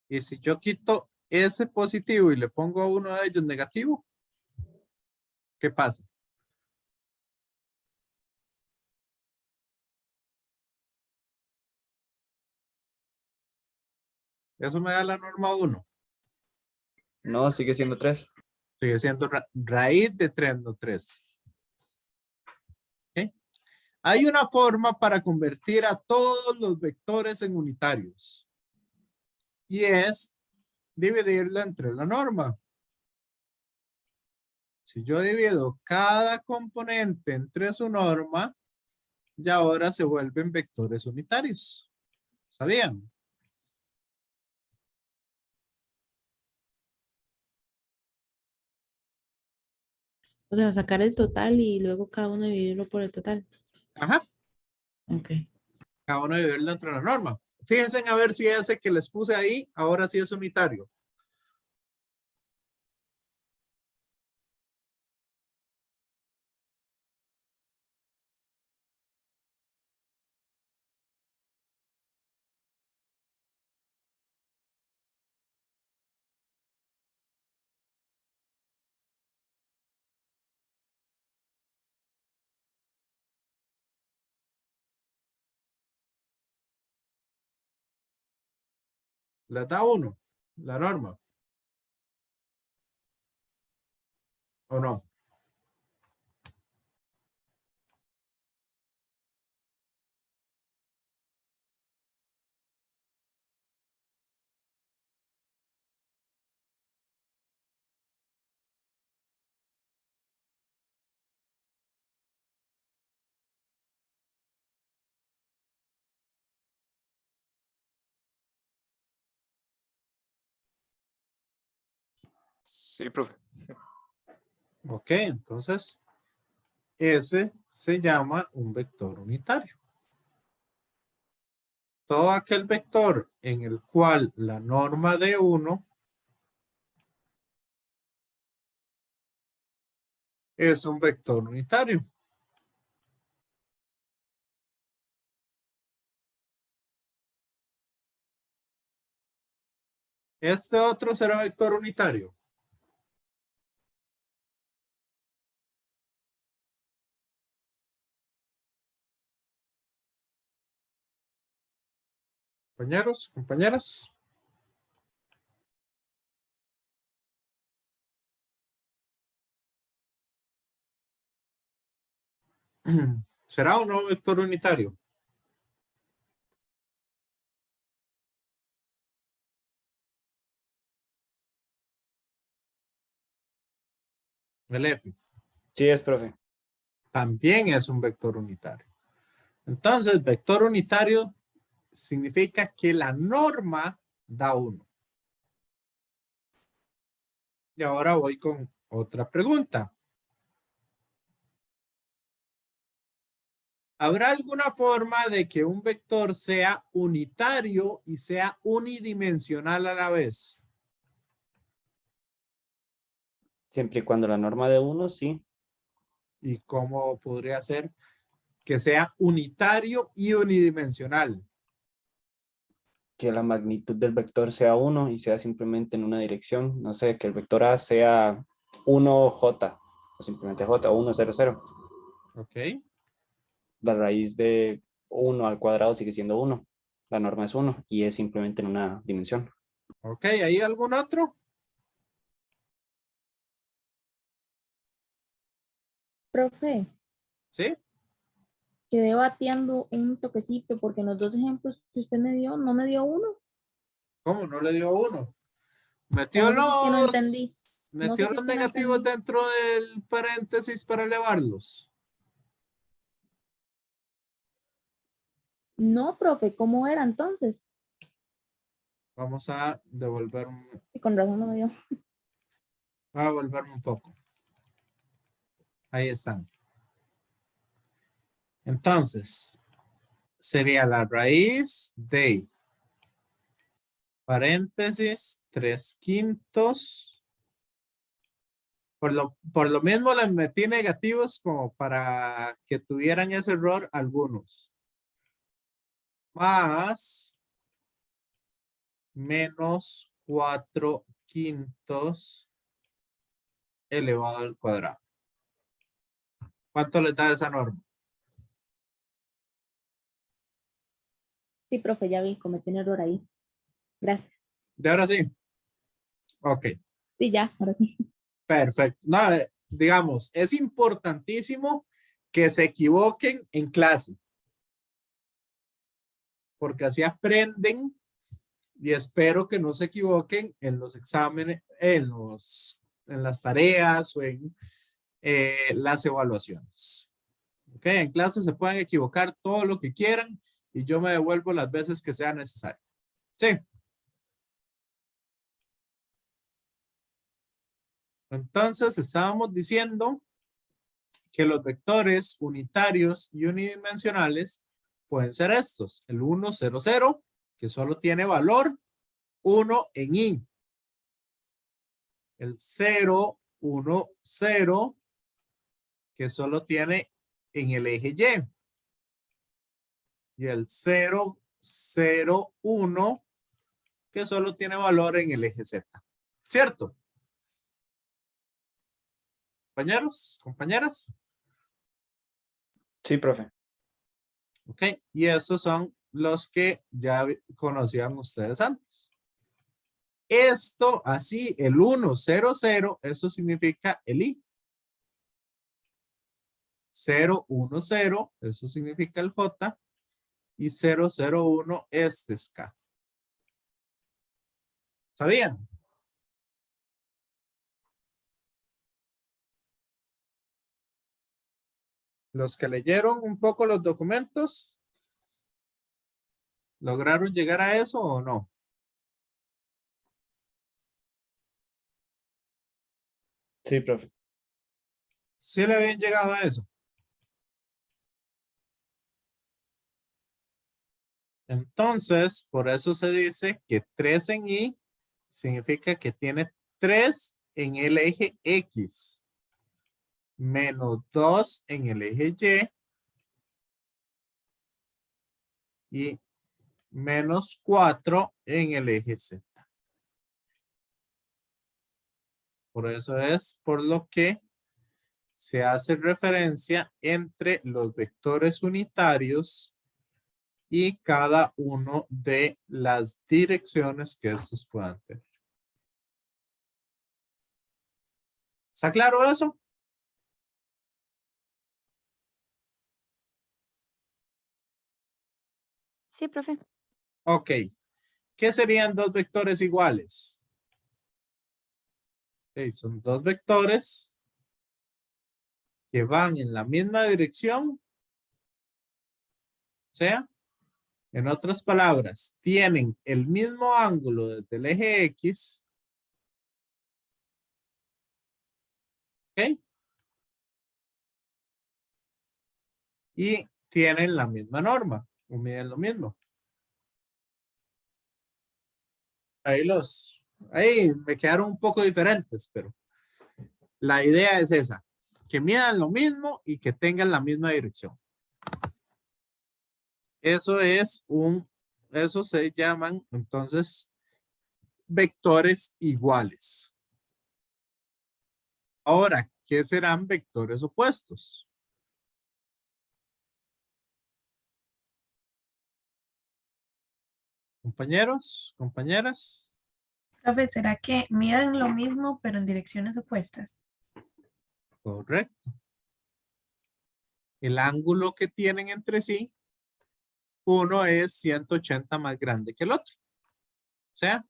Y si yo quito ese positivo y le pongo a uno de ellos negativo, ¿qué pasa? Eso me da la norma 1. No, sigue siendo 3. Sigue siendo raíz de 3, no 3. ¿Ok? Hay una forma para convertir a todos los vectores en unitarios. Y es dividirla entre la norma. Si yo divido cada componente entre su norma, ya ahora se vuelven vectores unitarios. ¿Sabían? O sea, sacar el total y luego cada uno dividirlo por el total. Ajá. Ok. Cada uno dividirlo entre la norma. Fíjense a ver si ese que les puse ahí, ahora sí es unitario. Les da uno, la norma. ¿O no? sí, profe. Ok, entonces ese se llama un vector unitario. Todo aquel vector en el cual la norma de 1 es un vector unitario. Este otro será vector unitario. Compañeros, compañeras. ¿Será o no vector unitario? El F. Sí es, profe. También es un vector unitario. Entonces, vector unitario significa que la norma da 1. Y ahora voy con otra pregunta. ¿Habrá alguna forma de que un vector sea unitario y sea unidimensional a la vez? Siempre y cuando la norma de 1, sí. ¿Y cómo podría ser que sea unitario y unidimensional? Que la magnitud del vector sea 1 y sea simplemente en una dirección. No sé, que el vector A sea 1J o simplemente J o 1, 0, 0. Ok. La raíz de 1 al cuadrado sigue siendo 1. La norma es 1 y es simplemente en una dimensión. Ok, ¿hay algún otro? Profe, ¿Sí? quedé bateando un toquecito porque en los dos ejemplos que usted me dio, no me dio uno. ¿Cómo no le dio 1? O Metió no sé si es que no entendí. No sé si es los que no negativos entendí. dentro del paréntesis para elevarlos. No, profe, ¿cómo era entonces? Vamos a devolver, Sí, con razón no me dio. a devolverme un poco. Ahí están. Entonces, sería la raíz de paréntesis 3/5. Por lo mismo les metí negativos como para que tuvieran ese error algunos. Más menos 4/5 elevado al cuadrado. ¿Cuánto les da esa norma? Sí, profe, ya vi, cometí un error ahí. Gracias. ¿De ahora sí? Ok, Sí, ya, ahora sí. perfecto. No, digamos, es importantísimo que se equivoquen en clase, porque así aprenden y espero que no se equivoquen en los exámenes, en las tareas o en las evaluaciones. Ok, en clase se pueden equivocar todo lo que quieran y yo me devuelvo las veces que sea necesario. Sí. Entonces estábamos diciendo que los vectores unitarios y unidimensionales pueden ser estos. El 1, 0, 0, que solo tiene valor 1 en i. El 0, 1, 0, que solo tiene en el eje y. Y el 0, 0, 1, que solo tiene valor en el eje z. ¿Cierto? Compañeros, compañeras. Sí, profe. Ok, y estos son los que ya conocían ustedes antes. Esto así, el 1, 0, 0, eso significa el i. 0, 1, 0, eso significa el j. Y 0, 0, 1, este es k. ¿Sabían? Los que leyeron un poco los documentos, ¿lograron llegar a eso o no? Sí, profe. Sí le habían llegado a eso. Entonces, por eso se dice que 3 en Y significa que tiene 3 en el eje X, menos 2 en el eje Y y menos 4 en el eje Z. Por eso es por lo que se hace referencia entre los vectores unitarios y cada uno de las direcciones que estos puedan tener. ¿Está claro eso? Sí, profe. Ok. ¿Qué serían dos vectores iguales? Ok, son dos vectores que van en la misma dirección. O sea, en otras palabras, tienen el mismo ángulo desde el eje X. ¿Ok? Y tienen la misma norma, o miden lo mismo. Ahí me quedaron un poco diferentes, pero la idea es esa, que midan lo mismo y que tengan la misma dirección. Eso se llaman entonces vectores iguales. Ahora, ¿qué serán vectores opuestos? Compañeros, compañeras. Profe, ¿será que midan lo mismo pero en direcciones opuestas? Correcto. El ángulo que tienen entre sí, uno es 180 más grande que el otro. O sea,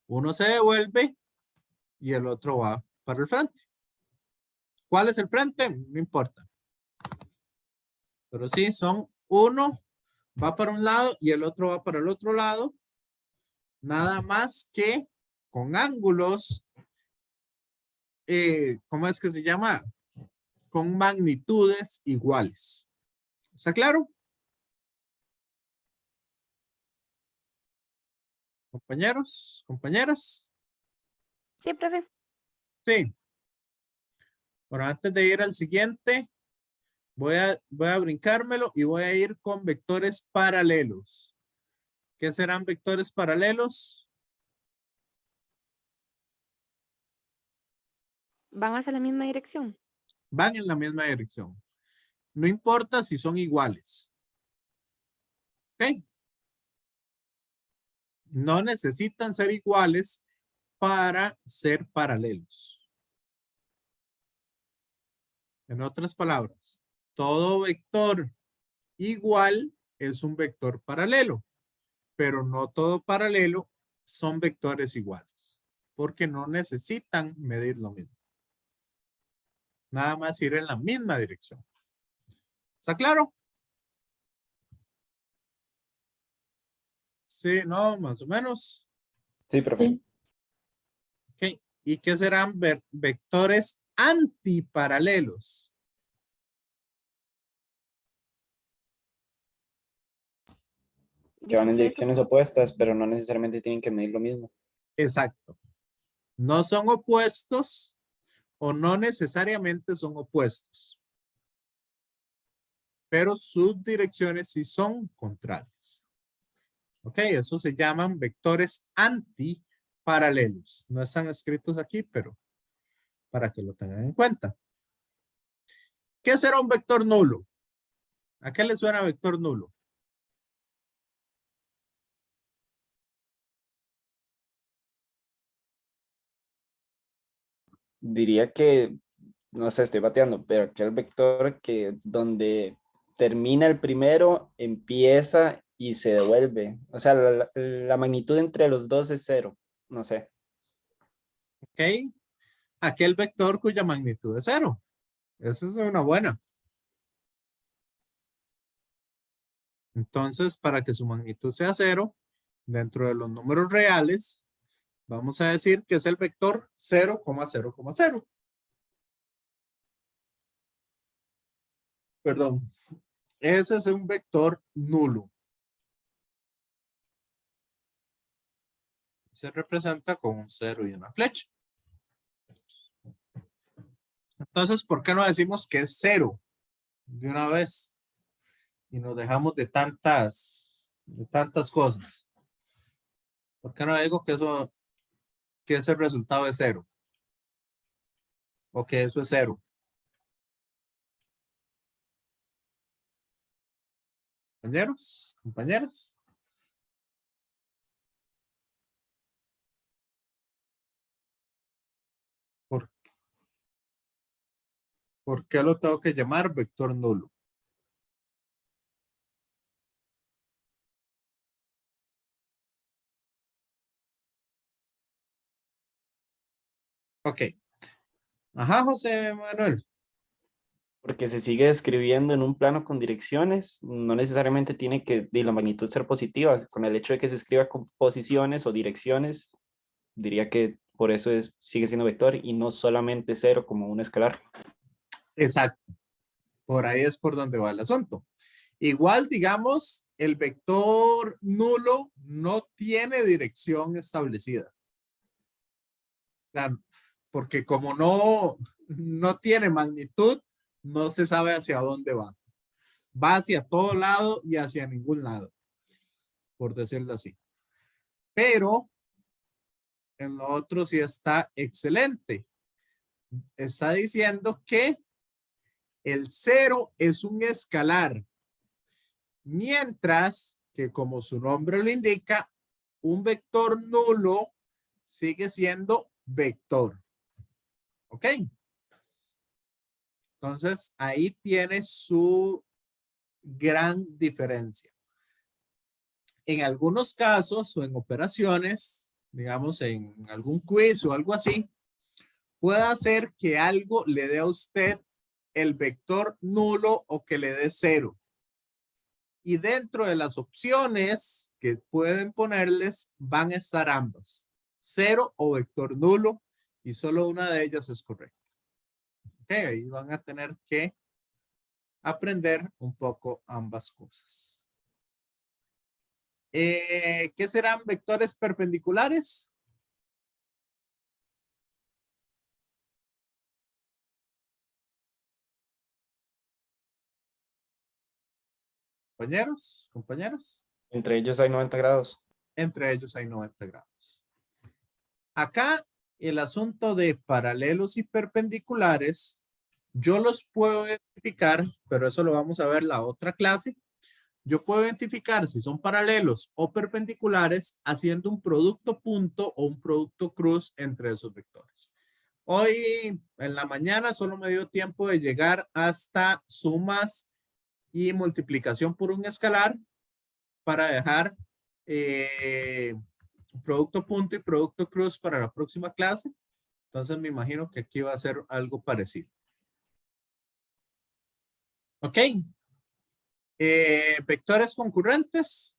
uno se devuelve y el otro va para el frente. ¿Cuál es el frente? No importa. Pero sí, son uno va para un lado y el otro va para el otro lado. Nada más que con ángulos, ¿cómo es que se llama? Con magnitudes iguales. ¿Está claro? Compañeros, compañeras. Sí, profe. Sí. Bueno, antes de ir al siguiente, voy a brincármelo y voy a ir con vectores paralelos. ¿Qué serán vectores paralelos? Van hacia la misma dirección. Van en la misma dirección. No importa si son iguales. ¿Ok? No necesitan ser iguales para ser paralelos. En otras palabras, todo vector igual es un vector paralelo, pero no todo paralelo son vectores iguales, porque no necesitan medir lo mismo. Nada más ir en la misma dirección. ¿Está claro? Sí, no, más o menos. Sí, profe. Sí. Ok. ¿Y qué serán vectores antiparalelos? Que van en ¿Qué es eso, direcciones profe? opuestas, pero no necesariamente tienen que medir lo mismo. Exacto. No son opuestos o no necesariamente son opuestos, pero sus direcciones sí son contrarias. Ok, eso se llaman vectores antiparalelos. No están escritos aquí, pero para que lo tengan en cuenta. ¿Qué será un vector nulo? ¿A qué le suena vector nulo? Diría que, no sé, estoy bateando, pero aquel vector que donde termina el primero, empieza y se devuelve. O sea, la magnitud entre los dos es cero. No sé. Ok, aquel vector cuya magnitud es cero. Esa es una buena. Entonces, para que su magnitud sea cero, dentro de los números reales, vamos a decir que es el vector 0,0,0. Perdón. Ese es un vector nulo. Se representa con un 0 y una flecha. Entonces, ¿por qué no decimos que es 0 de una vez? Y nos dejamos de tantas cosas. ¿Por qué no digo que ese resultado es 0? O que eso es 0. Compañeros, compañeras. ¿Por qué lo tengo que llamar vector nulo? Ok. Ajá, José Manuel. Porque se sigue describiendo en un plano con direcciones, no necesariamente tiene que de la magnitud ser positiva. Con el hecho de que se escriba con posiciones o direcciones, diría que por eso sigue siendo vector y no solamente 0 como un escalar. Exacto. Por ahí es por donde va el asunto. Igual, digamos, el vector nulo no tiene dirección establecida. Porque como no tiene magnitud, no se sabe hacia dónde va. Va hacia todo lado y hacia ningún lado, por decirlo así. Pero en lo otro sí está excelente. Está diciendo que el 0 es un escalar, mientras que, como su nombre lo indica, un vector nulo sigue siendo vector. ¿Ok? Entonces, ahí tiene su gran diferencia. En algunos casos o en operaciones, digamos en algún quiz o algo así, puede hacer que algo le dé a usted el vector nulo o que le dé 0. Y dentro de las opciones que pueden ponerles van a estar ambas, 0 o vector nulo, y solo una de ellas es correcta. Ok, ahí van a tener que aprender un poco ambas cosas. ¿Qué serán vectores perpendiculares? Compañeros, compañeras. Entre ellos hay 90 grados. Entre ellos hay 90 grados. Acá el asunto de paralelos y perpendiculares, yo los puedo identificar, pero eso lo vamos a ver la otra clase. Yo puedo identificar si son paralelos o perpendiculares haciendo un producto punto o un producto cruz entre esos vectores. Hoy en la mañana solo me dio tiempo de llegar hasta sumas y multiplicación por un escalar para dejar producto punto y producto cruz para la próxima clase. Entonces me imagino que aquí va a ser algo parecido. Ok. Vectores concurrentes.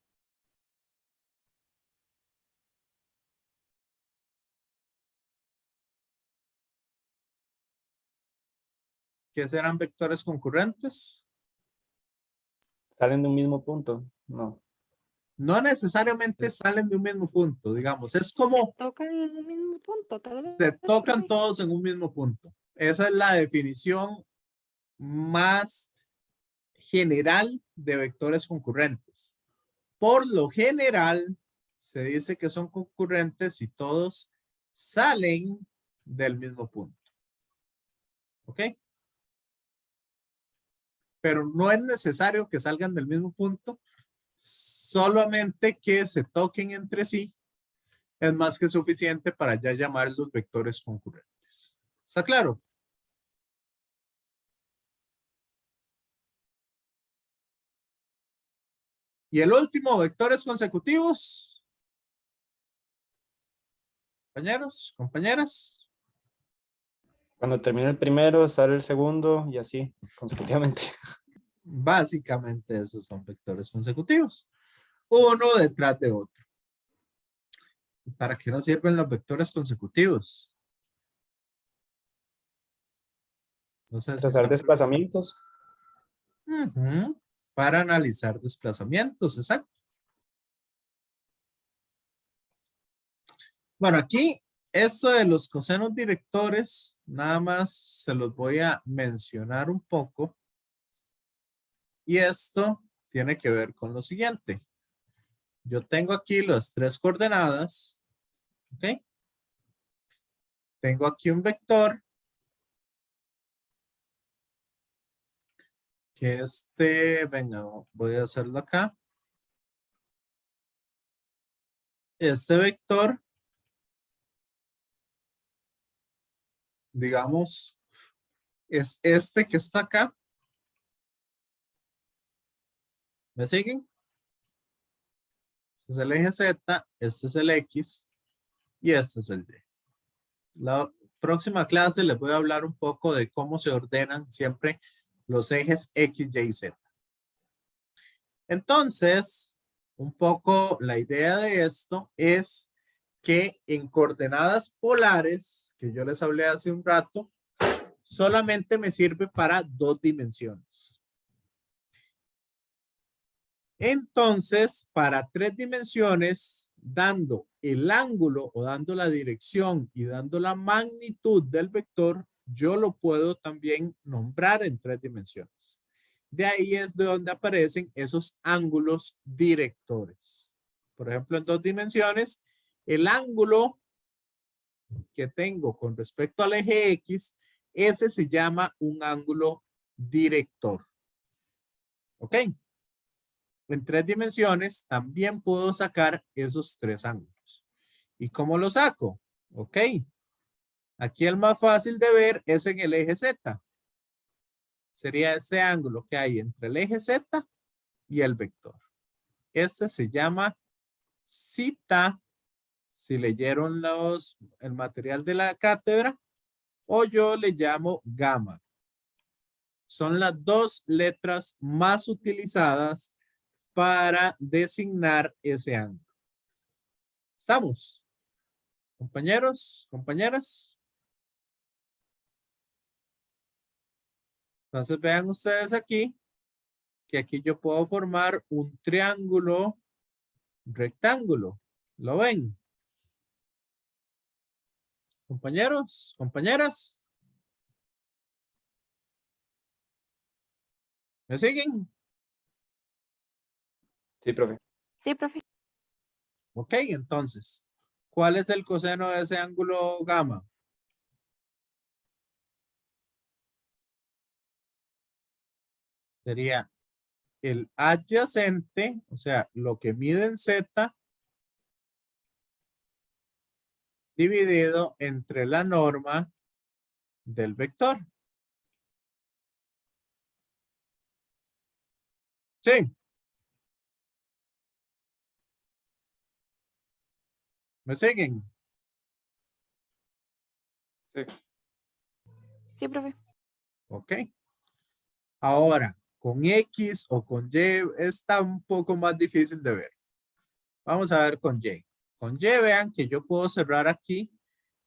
¿Qué serán vectores concurrentes? ¿Salen de un mismo punto? No. No necesariamente salen de un mismo punto, digamos. Es como Tocan en el mismo punto, tal vez. se tocan todos en un mismo punto. Esa es la definición más general de vectores concurrentes. Por lo general, se dice que son concurrentes si todos salen del mismo punto. ¿Ok? Pero no es necesario que salgan del mismo punto, solamente que se toquen entre sí es más que suficiente para ya llamarlos vectores concurrentes. ¿Está claro? Y el último, vectores consecutivos. Compañeros, compañeras. Cuando termina el primero, sale el segundo y así, consecutivamente. Básicamente esos son vectores consecutivos. Uno detrás de otro. ¿Para qué nos sirven los vectores consecutivos? No sé si Hacer desplazamientos. Para analizar desplazamientos, exacto. Bueno, aquí, esto de los cosenos directores, nada más se los voy a mencionar un poco. Y esto tiene que ver con lo siguiente. Yo tengo aquí las 3 coordenadas. ¿Ok? Tengo aquí un vector. Que venga, voy a hacerlo acá. Este vector, digamos, es este que está acá. ¿Me siguen? Este es el eje Z, este es el X y este es el Y. La próxima clase les voy a hablar un poco de cómo se ordenan siempre los ejes X, Y y Z. Entonces, un poco la idea de esto es que en coordenadas polares, que yo les hablé hace un rato, solamente me sirve para 2 dimensiones. Entonces, para 3 dimensiones, dando el ángulo o dando la dirección y dando la magnitud del vector, yo lo puedo también nombrar en 3 dimensiones. De ahí es de donde aparecen esos ángulos directores. Por ejemplo, en 2 dimensiones, el ángulo que tengo con respecto al eje X, ese se llama un ángulo director. ¿Ok? En 3 dimensiones también puedo sacar esos 3 ángulos. ¿Y cómo lo saco? Ok. Aquí el más fácil de ver es en el eje Z. Sería este ángulo que hay entre el eje Z y el vector. Este se llama zeta, si leyeron el material de la cátedra, o yo le llamo gamma. Son las 2 letras más utilizadas para designar ese ángulo. ¿Estamos? Compañeros, compañeras. Entonces vean ustedes aquí, que aquí yo puedo formar un triángulo rectángulo. ¿Lo ven? Compañeros, compañeras. ¿Me siguen? Sí, profe. Sí, profe. Ok, entonces, ¿cuál es el coseno de ese ángulo gamma? Sería el adyacente, o sea, lo que mide en Z, dividido entre la norma del vector. Sí. ¿Me siguen? Sí. Sí, profe. Ok. Ahora, con X o con Y está un poco más difícil de ver. Vamos a ver con Y. Con Y vean que yo puedo cerrar aquí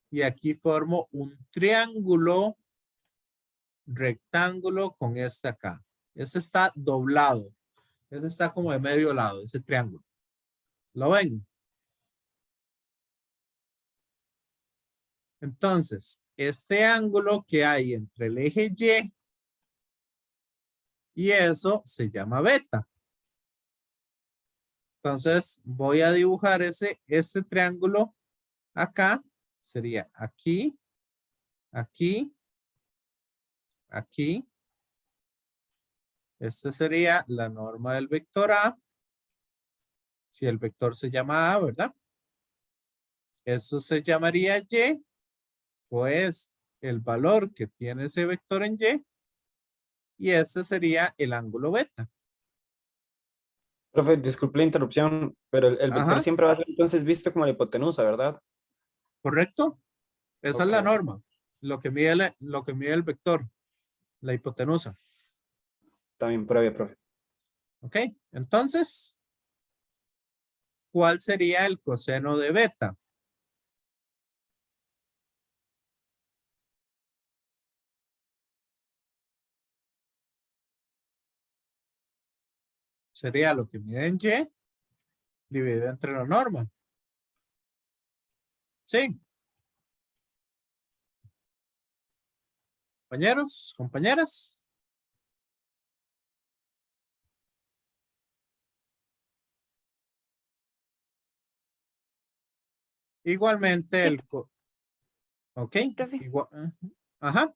y aquí formo un triángulo rectángulo con este acá. Este está doblado. Este está como de medio lado, ese triángulo. ¿Lo ven? Entonces, este ángulo que hay entre el eje Y eso se llama beta. Entonces, voy a dibujar este triángulo acá. Sería aquí, aquí, aquí. Este sería la norma del vector A. Si el vector se llama A, ¿verdad? Eso se llamaría Y. Pues el valor que tiene ese vector en Y. Y este sería el ángulo beta. Profe, disculpe la interrupción, pero el vector Ajá, siempre va a ser entonces visto como la hipotenusa, ¿verdad? ¿correcto? Esa es Ok, la norma. Lo que mide el vector, la hipotenusa. también pruebe, profe. ¿Ok? Entonces, ¿cuál sería el coseno de beta? Sería lo que mide en Y dividido entre la norma. Sí. Compañeros, compañeras. Igualmente Sí. el... Ok. Profe. Ajá.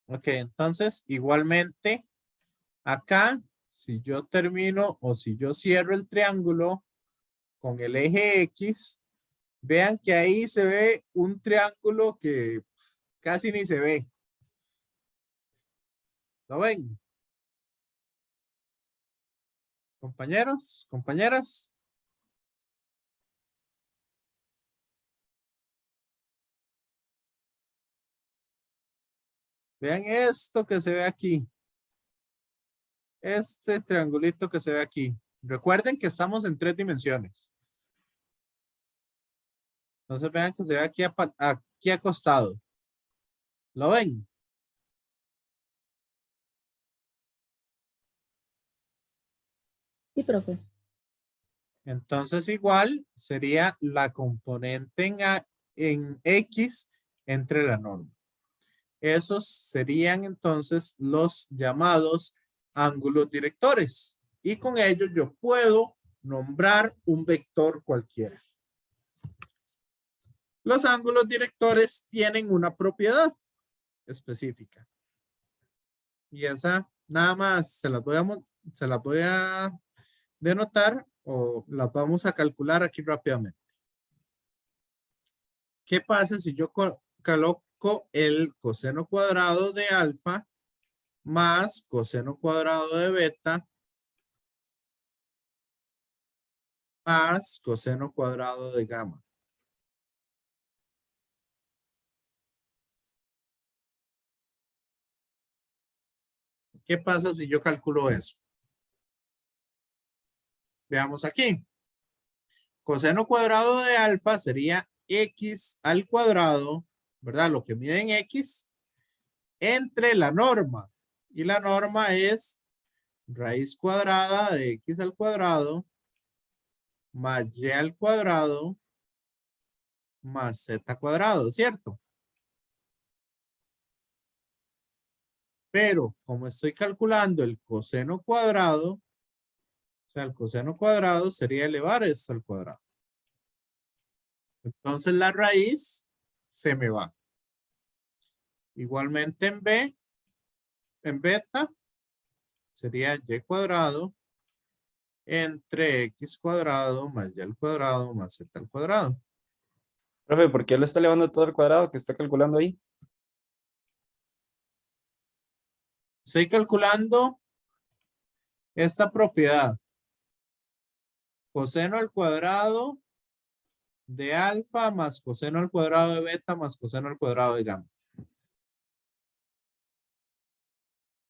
Ok, entonces igualmente acá, si yo termino o si yo cierro el triángulo con el eje X, vean que ahí se ve un triángulo que casi ni se ve. ¿Lo ven? Compañeros, compañeras. Vean esto que se ve aquí. Este triangulito que se ve aquí. Recuerden que estamos en 3 dimensiones. Entonces vean que se ve aquí, aquí acostado. ¿Lo ven? Sí, profe. Entonces igual sería la componente en X entre la norma. Esos serían entonces los llamados ángulos directores. Y con ellos yo puedo nombrar un vector cualquiera. Los ángulos directores tienen una propiedad específica. Y esa nada más se las voy a denotar o las vamos a calcular aquí rápidamente. ¿Qué pasa si yo coloco el coseno cuadrado de alfa más coseno cuadrado de beta más coseno cuadrado de gamma? ¿Qué pasa si yo calculo eso? Veamos aquí. Coseno cuadrado de alfa sería x al cuadrado, ¿verdad? Lo que mide en x entre la norma. Y la norma es raíz cuadrada de x al cuadrado más y al cuadrado más z cuadrado, ¿cierto? Pero como estoy calculando el coseno cuadrado, o sea, el coseno cuadrado sería elevar esto al cuadrado. Entonces la raíz se me va. Igualmente en beta, sería y cuadrado entre x cuadrado más y al cuadrado más z al cuadrado. Profe, ¿por qué lo está elevando todo al cuadrado que está calculando ahí? Estoy calculando esta propiedad. Coseno al cuadrado de alfa más coseno al cuadrado de beta más coseno al cuadrado de gamma.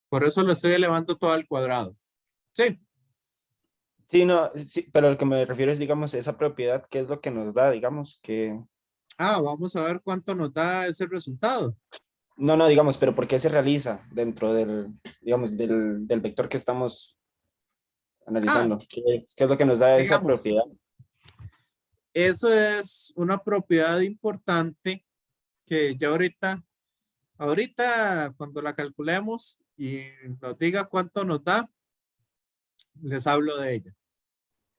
Por eso lo estoy elevando todo al cuadrado. Sí. Sí, no, sí, pero lo que me refiero es, digamos, esa propiedad, ¿qué es lo que nos da, digamos, que... Vamos a ver cuánto nos da ese resultado. No, no, digamos, pero ¿por qué se realiza dentro del, digamos, del vector que estamos analizando? ¿Qué es lo que nos da esa propiedad? Digamos, eso es una propiedad importante que ya ahorita cuando la calculemos y nos diga cuánto nos da, les hablo de ella.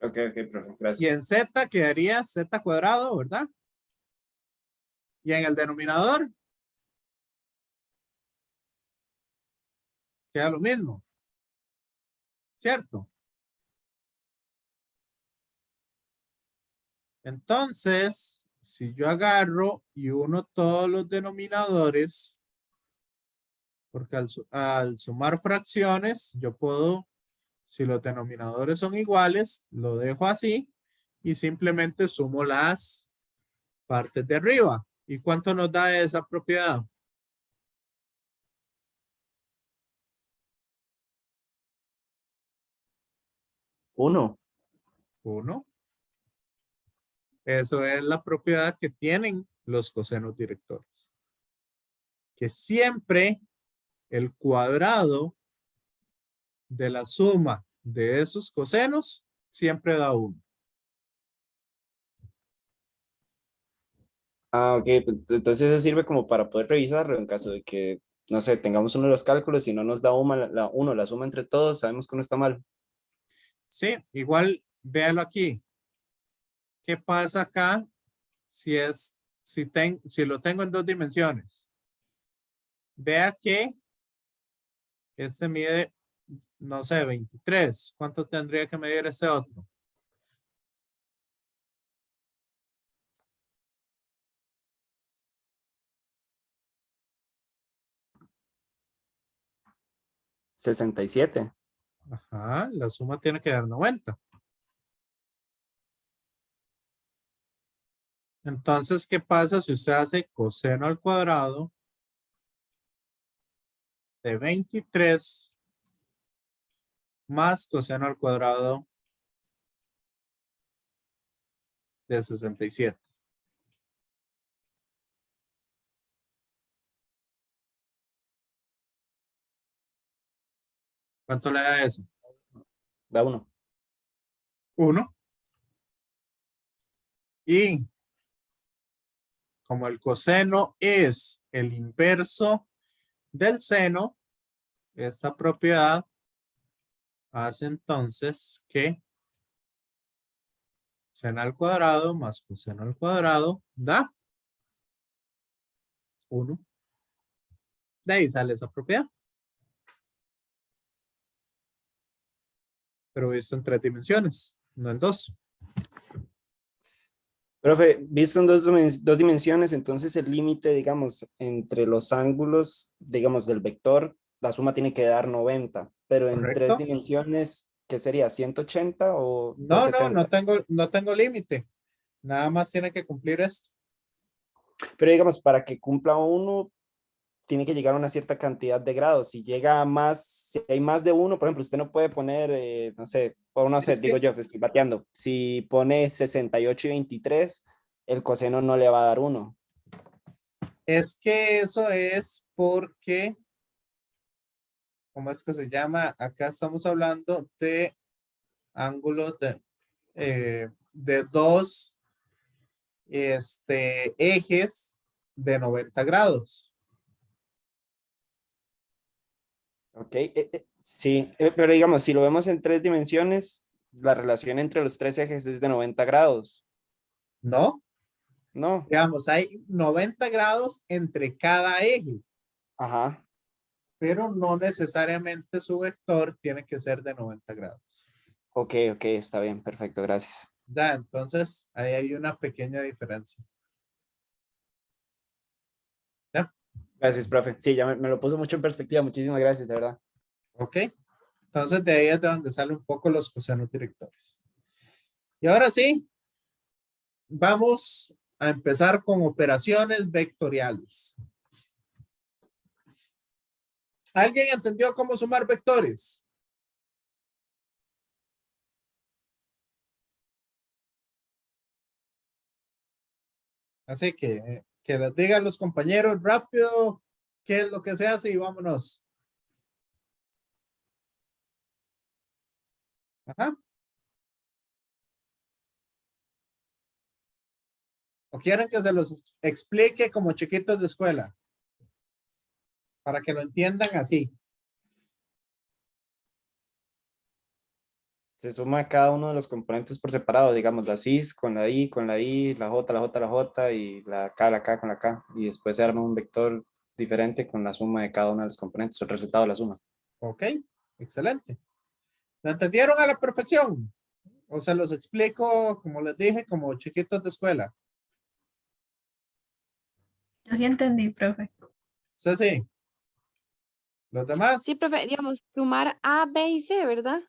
Ok, profe, Y gracias. en z quedaría z cuadrado, ¿verdad? Y en el denominador queda lo mismo. ¿Cierto? Entonces, si yo agarro y uno todos los denominadores, porque al sumar fracciones, yo puedo, si los denominadores son iguales, lo dejo así y simplemente sumo las partes de arriba. ¿Y cuánto nos da esa propiedad? 1. 1. Eso es la propiedad que tienen los cosenos directores. Que siempre el cuadrado de la suma de esos cosenos siempre da 1. Ah, ok, pues, entonces eso sirve como para poder revisarlo en caso de que, no sé, tengamos uno de los cálculos y no nos da la suma entre todos, sabemos que uno está mal. Sí, igual véalo aquí. ¿Qué pasa acá si lo tengo en 2 dimensiones? Vea que este mide, no sé, 23. ¿Cuánto tendría que medir este otro? ¿67? Ajá, la suma tiene que dar 90. Entonces, ¿qué pasa si usted hace coseno al cuadrado de 23 más coseno al cuadrado de 67? ¿Cuánto le da eso? Da 1. 1. Y como el coseno es el inverso del seno, esta propiedad hace entonces que seno al cuadrado más coseno al cuadrado da 1. De ahí sale esa propiedad. Pero visto en 3 dimensiones, no en 2. Profe, visto en dos dimensiones, entonces el límite, digamos, entre los ángulos, digamos, del vector, la suma tiene que dar 90, pero en 3 ¿Correcto? dimensiones, ¿qué sería? ¿180 o No, 270? no tengo límite. Nada más tiene que cumplir esto. Pero digamos, para que cumpla uno, tiene que llegar a una cierta cantidad de grados. Si llega a más, si hay más de uno, por ejemplo, usted no puede poner, no sé, o no sé, Es digo que, yo, estoy bateando. Si pone 68 y 23, el coseno no le va a dar 1. es que eso es porque, ¿cómo es que se llama? Acá estamos hablando de ángulos de 2 ejes de 90 grados. Ok, sí, pero digamos, si lo vemos en 3 dimensiones, la relación entre los 3 ejes es de 90 grados, ¿No? ¿no? Digamos, hay 90 grados entre cada eje, Ajá, pero no necesariamente su vector tiene que ser de 90 grados. ok, está bien, perfecto, gracias. Ya, entonces ahí hay una pequeña diferencia. ¿Ya? Gracias, profe. Sí, ya me lo puso mucho en perspectiva, muchísimas gracias, de verdad. ¿Ok? Entonces de ahí es de donde salen un poco los cosenos directores. Y ahora sí, vamos a empezar con operaciones vectoriales. ¿Alguien entendió cómo sumar vectores? Así que les digan los compañeros rápido qué es lo que se hace y vámonos. Ajá. ¿O quieren que se los explique como chiquitos de escuela? Para que lo entiendan así. Se suma cada uno de los componentes por separado, digamos, la cis con la I, la J, la J y la K con la K. Y después se arma un vector diferente con la suma de cada uno de los componentes, el resultado de la suma. Ok, excelente. ¿Lo entendieron a la perfección? O se los explico, como les dije, como chiquitos de escuela. Yo sí entendí, profe. Sí, sí. ¿Los demás? Sí, profe, digamos, sumar A, B y C, ¿verdad?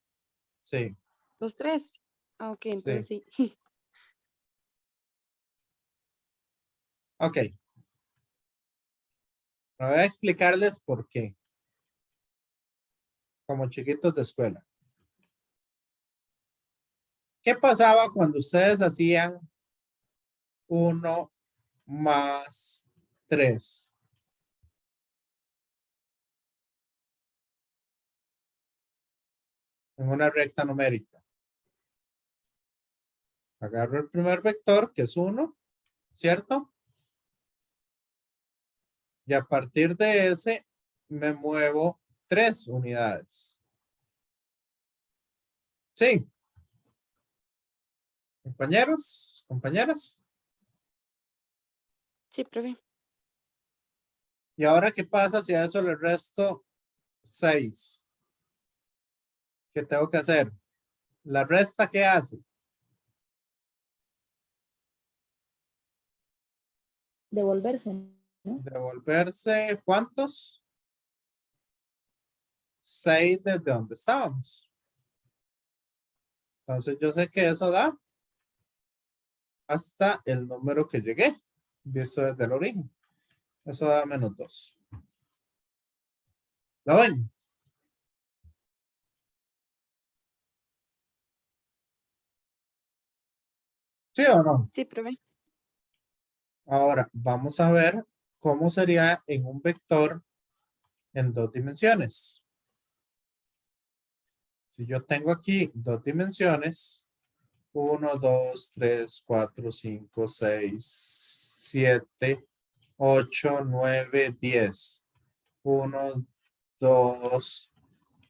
Sí, Los 3. Ah, ok, entonces sí. sí. Ok. Me voy a explicarles por qué. Como chiquitos de escuela. ¿Qué pasaba cuando ustedes hacían 1 más 3? en una recta numérica. Agarro el primer vector, que es 1, ¿cierto? Y a partir de ese, me muevo 3 unidades. Sí. Compañeros, compañeras. Sí, profe. ¿Y ahora qué pasa si a eso le resto 6? ¿Qué tengo que hacer? ¿La resta qué hace? Devolverse, ¿no? Devolverse, ¿cuántos? 6 desde donde estábamos. Entonces yo sé que eso da hasta el número que llegué, visto desde el origen. Eso da -2. ¿Lo ven? ¿Sí o no? Sí, profe. Ahora, vamos a ver cómo sería en un vector en 2 dimensiones. Si yo tengo aquí 2 dimensiones, 1, 2, 3, 4, 5, 6, 7, 8, 9, 10. 1, 2,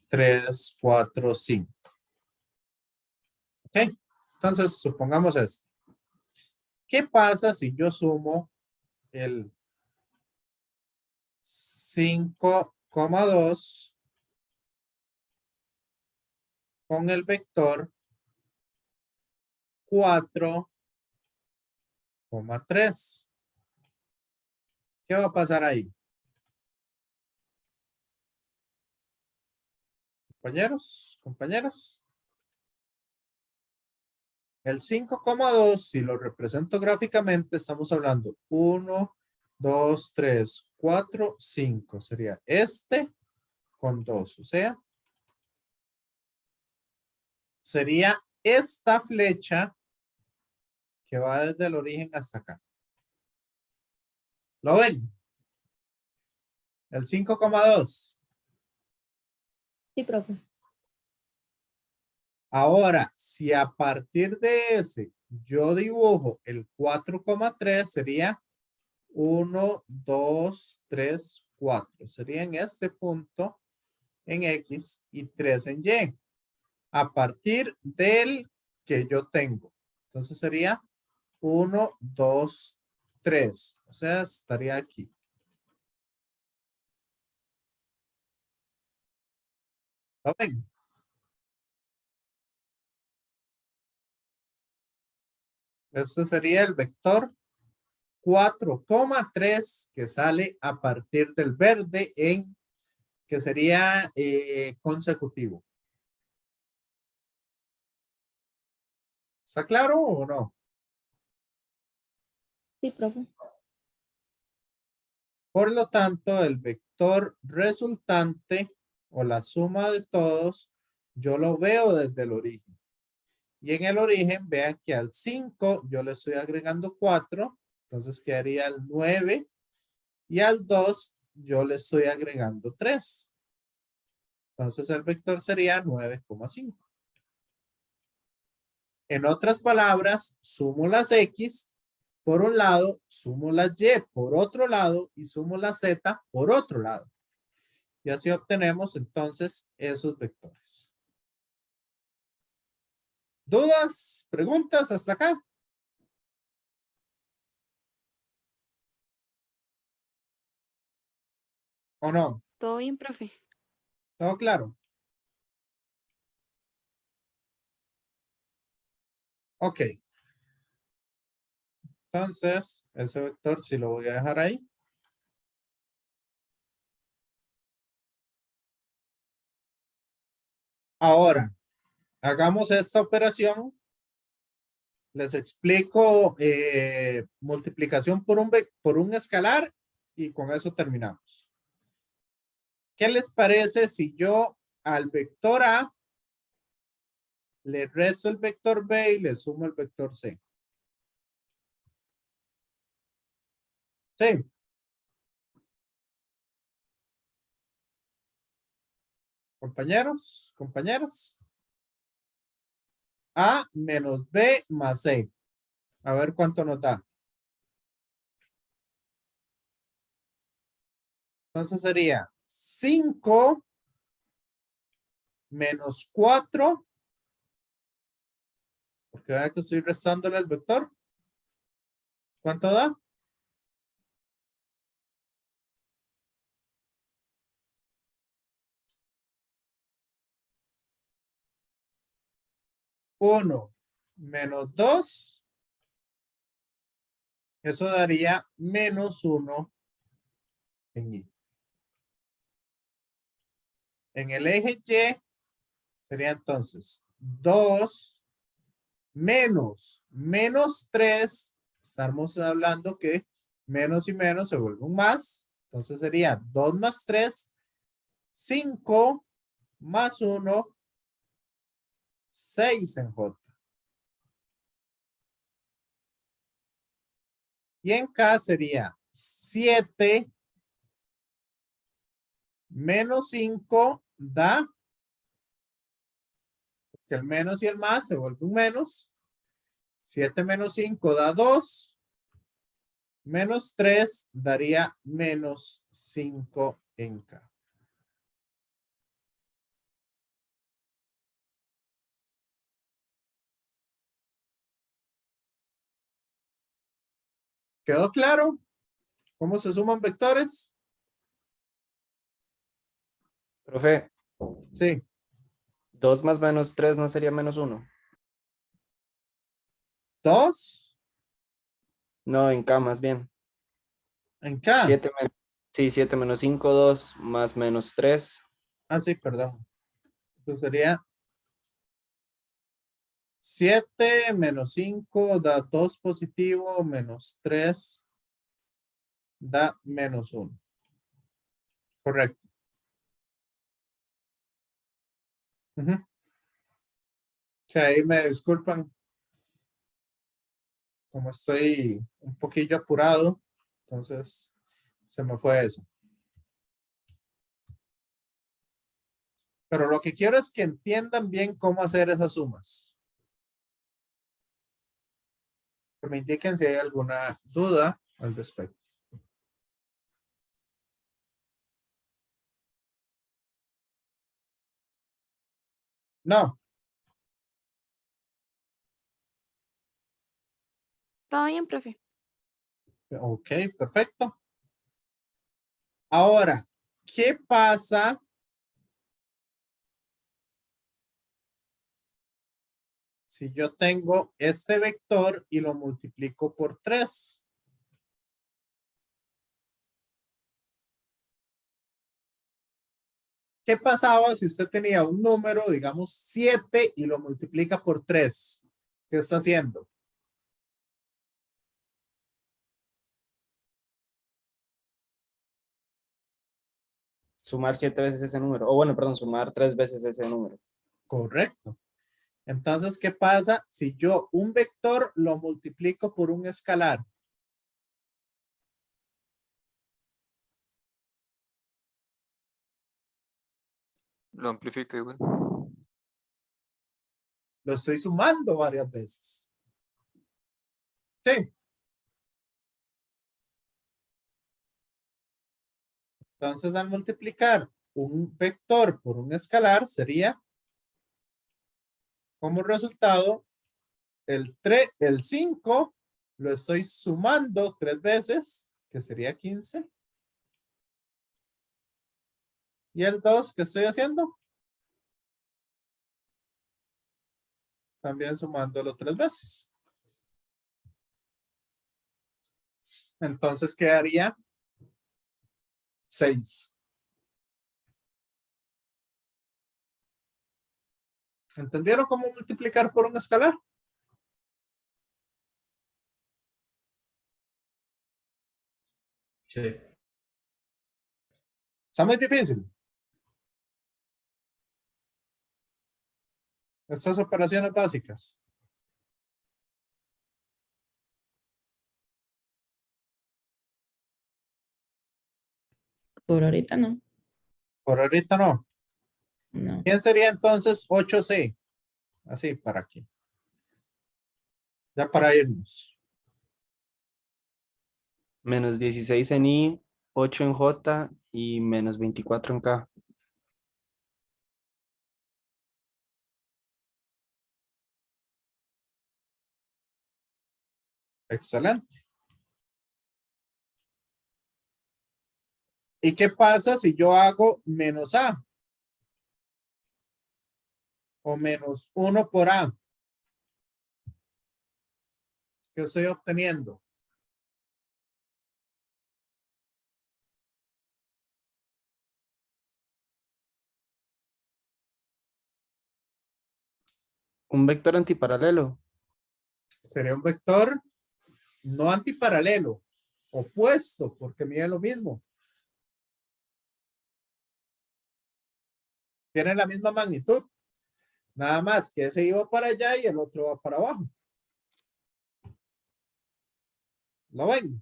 3, 4, 5. ¿Ok? Entonces, supongamos esto. ¿Qué pasa si yo sumo el 5,2 con el vector 4,3? ¿Qué va a pasar ahí? Compañeros, compañeras. El 5,2, si lo represento gráficamente, estamos hablando 1, 2, 3, 4, 5. Sería este con 2. O sea, sería esta flecha que va desde el origen hasta acá. ¿Lo ven? El 5,2. Sí, profe. Ahora, si a partir de ese yo dibujo el 4,3, sería 1, 2, 3, 4. Sería en este punto en X y 3 en Y. A partir del que yo tengo. Entonces sería 1, 2, 3. O sea, estaría aquí. ¿Lo ven? Este sería el vector 4,3 que sale a partir del verde en que sería consecutivo. ¿Está claro o no? Sí, profe. Por lo tanto, el vector resultante o la suma de todos, yo lo veo desde el origen. Y en el origen, vean que al 5 yo le estoy agregando 4, entonces quedaría el 9. Y al 2 yo le estoy agregando 3. Entonces el vector sería 9,5. En otras palabras, sumo las X por un lado, sumo las Y por otro lado y sumo la Z por otro lado. Y así obtenemos entonces esos vectores. ¿Dudas? ¿Preguntas hasta acá? ¿O no? Todo bien, profe. ¿Todo claro? Ok. Entonces, ese vector sí lo voy a dejar ahí. Ahora, hagamos esta operación. Les explico multiplicación por un escalar y con eso terminamos. ¿Qué les parece si yo al vector A le resto el vector B y le sumo el vector C? Sí. Compañeros, compañeras. A menos B más C. A ver cuánto nos da. Entonces sería 5 menos 4. Porque vea que estoy restándole el vector. ¿Cuánto da? 1 menos 2. Eso daría menos 1 en Y. En el eje Y sería entonces 2 menos 3. Estamos hablando que menos y menos se vuelve un más. Entonces sería 2 más 3, 5 más 1, 6 en J. Y en K sería 7 menos 5 da, que el menos y el más se vuelve un menos. 7 menos 5 da 2. Menos 3 daría menos 5 en K. ¿Quedó claro cómo se suman vectores? Profe, Sí. 2 más menos 3 no sería menos 1. 2 No, en K más bien. en K. 7 menos 5, 2 más menos 3. Ah, sí, perdón. Eso sería 7 menos 5 da 2 positivo, menos 3 da menos 1. Correcto. Ujú. Que ahí me disculpan. Como estoy un poquillo apurado, entonces se me fue eso. Pero lo que quiero es que entiendan bien cómo hacer esas sumas. Que me indiquen si hay alguna duda al respecto. No. Todo bien, profe. Ok, perfecto. Ahora, ¿qué pasa si yo tengo este vector y lo multiplico por 3? ¿Qué pasaba si usted tenía un número, digamos 7, y lo multiplica por 3? ¿Qué está haciendo? Sumar 7 veces ese número. O bueno, perdón, sumar 3 veces ese número. Correcto. Entonces, ¿qué pasa si yo un vector lo multiplico por un escalar? Lo amplifica igual. Lo estoy sumando varias veces. Sí. Entonces, al multiplicar un vector por un escalar, sería como resultado el 5 lo estoy sumando 3 veces, que sería 15. Y el 2, ¿qué estoy haciendo? También sumándolo 3 veces. Entonces quedaría 6. ¿Entendieron cómo multiplicar por un escalar? Sí. Está muy difícil. Estas operaciones básicas. Por ahorita no. Por ahorita no. No. ¿Quién sería entonces 8C? Así, para aquí. Ya para irnos. Menos 16 en I, 8 en J y menos 24 en K. Excelente. ¿Y qué pasa si yo hago menos A? O menos 1 por A. ¿Qué estoy obteniendo? Un vector antiparalelo. Sería un vector no antiparalelo, opuesto, porque mide lo mismo. Tiene la misma magnitud. Nada más que ese iba para allá y el otro va para abajo. ¿Lo ven?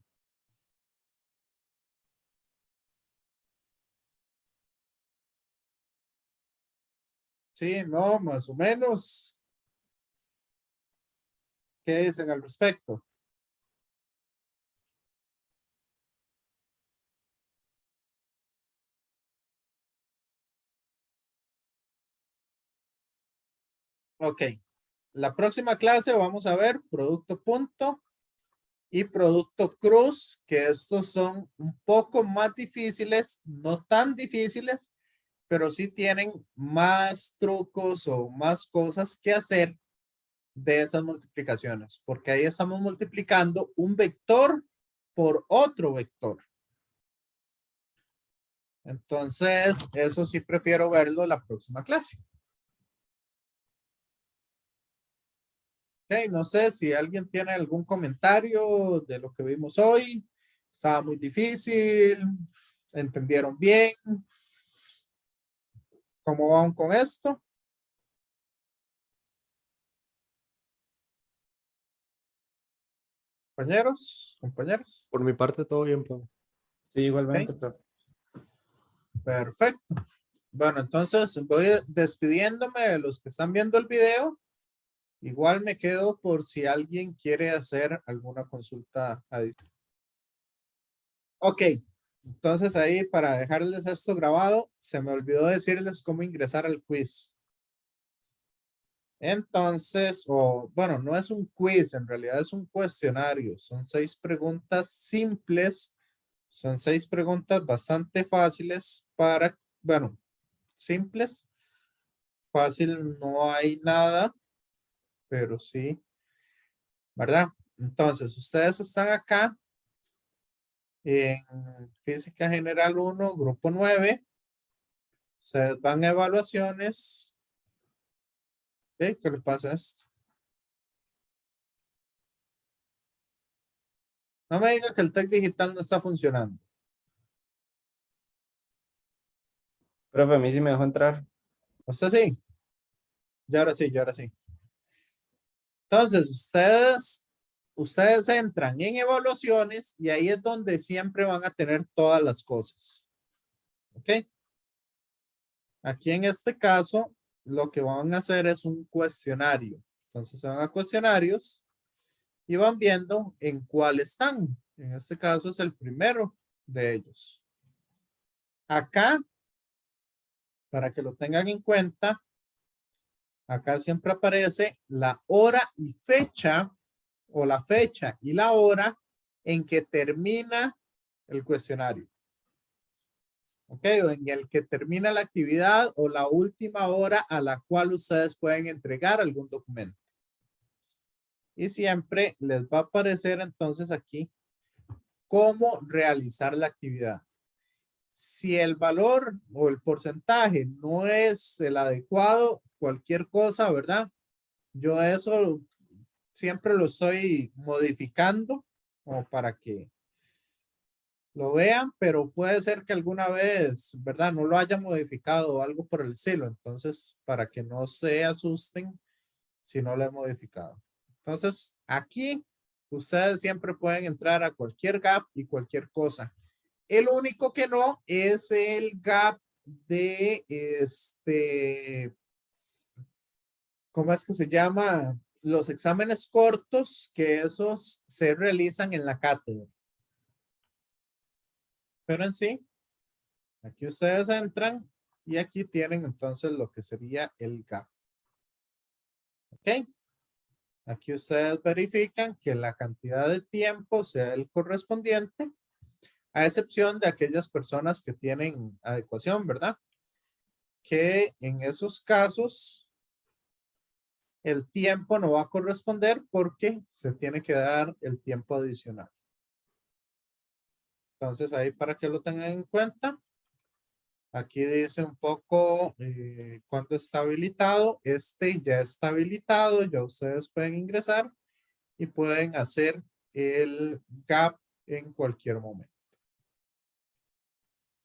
Sí, no, más o menos. ¿Qué dicen al respecto? Ok. La próxima clase vamos a ver producto punto y producto cruz, que estos son un poco más difíciles, no tan difíciles, pero sí tienen más trucos o más cosas que hacer de esas multiplicaciones, porque ahí estamos multiplicando un vector por otro vector. Entonces, eso sí prefiero verlo la próxima clase. Ok, no sé si alguien tiene algún comentario de lo que vimos hoy. Estaba muy difícil. ¿Entendieron bien? ¿Cómo van con esto? Compañeros, compañeras. Por mi parte, todo bien, profe. Sí, igualmente, Ok. profe. Perfecto. Bueno, entonces voy despidiéndome de los que están viendo el video. Igual me quedo por si alguien quiere hacer alguna consulta adicional. Ok, entonces ahí para dejarles esto grabado, se me olvidó decirles cómo ingresar al quiz. Entonces, o bueno, no es un quiz, en realidad es un cuestionario. Son 6 preguntas simples. Son 6 preguntas bastante fáciles para, bueno, simples. Fácil no hay nada, pero sí, ¿verdad? Entonces, ustedes están acá en Física General 1, Grupo 9. Ustedes van a evaluaciones. ¿Qué le pasa a esto? No me diga que el TEC digital no está funcionando. Profe, a mí sí me dejó entrar. ¿Usted sí? Y ahora sí, y ahora sí. Entonces, ustedes entran en evaluaciones y ahí es donde siempre van a tener todas las cosas. ¿Ok? Aquí en este caso, lo que van a hacer es un cuestionario. Entonces, se van a cuestionarios y van viendo en cuál están. En este caso es el primero de ellos. Acá, para que lo tengan en cuenta, acá siempre aparece la hora y fecha o la fecha y la hora en que termina el cuestionario. Ok, o en el que termina la actividad o la última hora a la cual ustedes pueden entregar algún documento. Y siempre les va a aparecer entonces aquí cómo realizar la actividad. Si el valor o el porcentaje no es el adecuado, cualquier cosa, ¿verdad? Yo eso siempre lo estoy modificando como para que lo vean, pero puede ser que alguna vez, ¿verdad? No lo haya modificado o algo por el estilo. Entonces, para que no se asusten si no lo he modificado. Entonces, aquí ustedes siempre pueden entrar a cualquier gap y cualquier cosa. El único que no es el gap de ¿cómo es que se llama? los exámenes cortos, que esos se realizan en la cátedra. Pero en sí, aquí ustedes entran y aquí tienen entonces lo que sería el gap. ¿Ok? Aquí ustedes verifican que la cantidad de tiempo sea el correspondiente, a excepción de aquellas personas que tienen adecuación, ¿verdad? Que en esos casos el tiempo no va a corresponder porque se tiene que dar el tiempo adicional. Entonces ahí para que lo tengan en cuenta. Aquí dice un poco cuándo está habilitado. Este ya está habilitado, ya ustedes pueden ingresar y pueden hacer el gap en cualquier momento.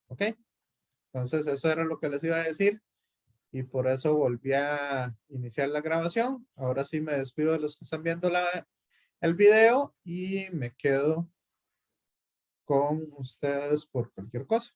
¿Ok? Entonces eso era lo que les iba a decir y por eso volví a iniciar la grabación. Ahora sí me despido de los que están viendo el video y me quedo con ustedes por cualquier cosa.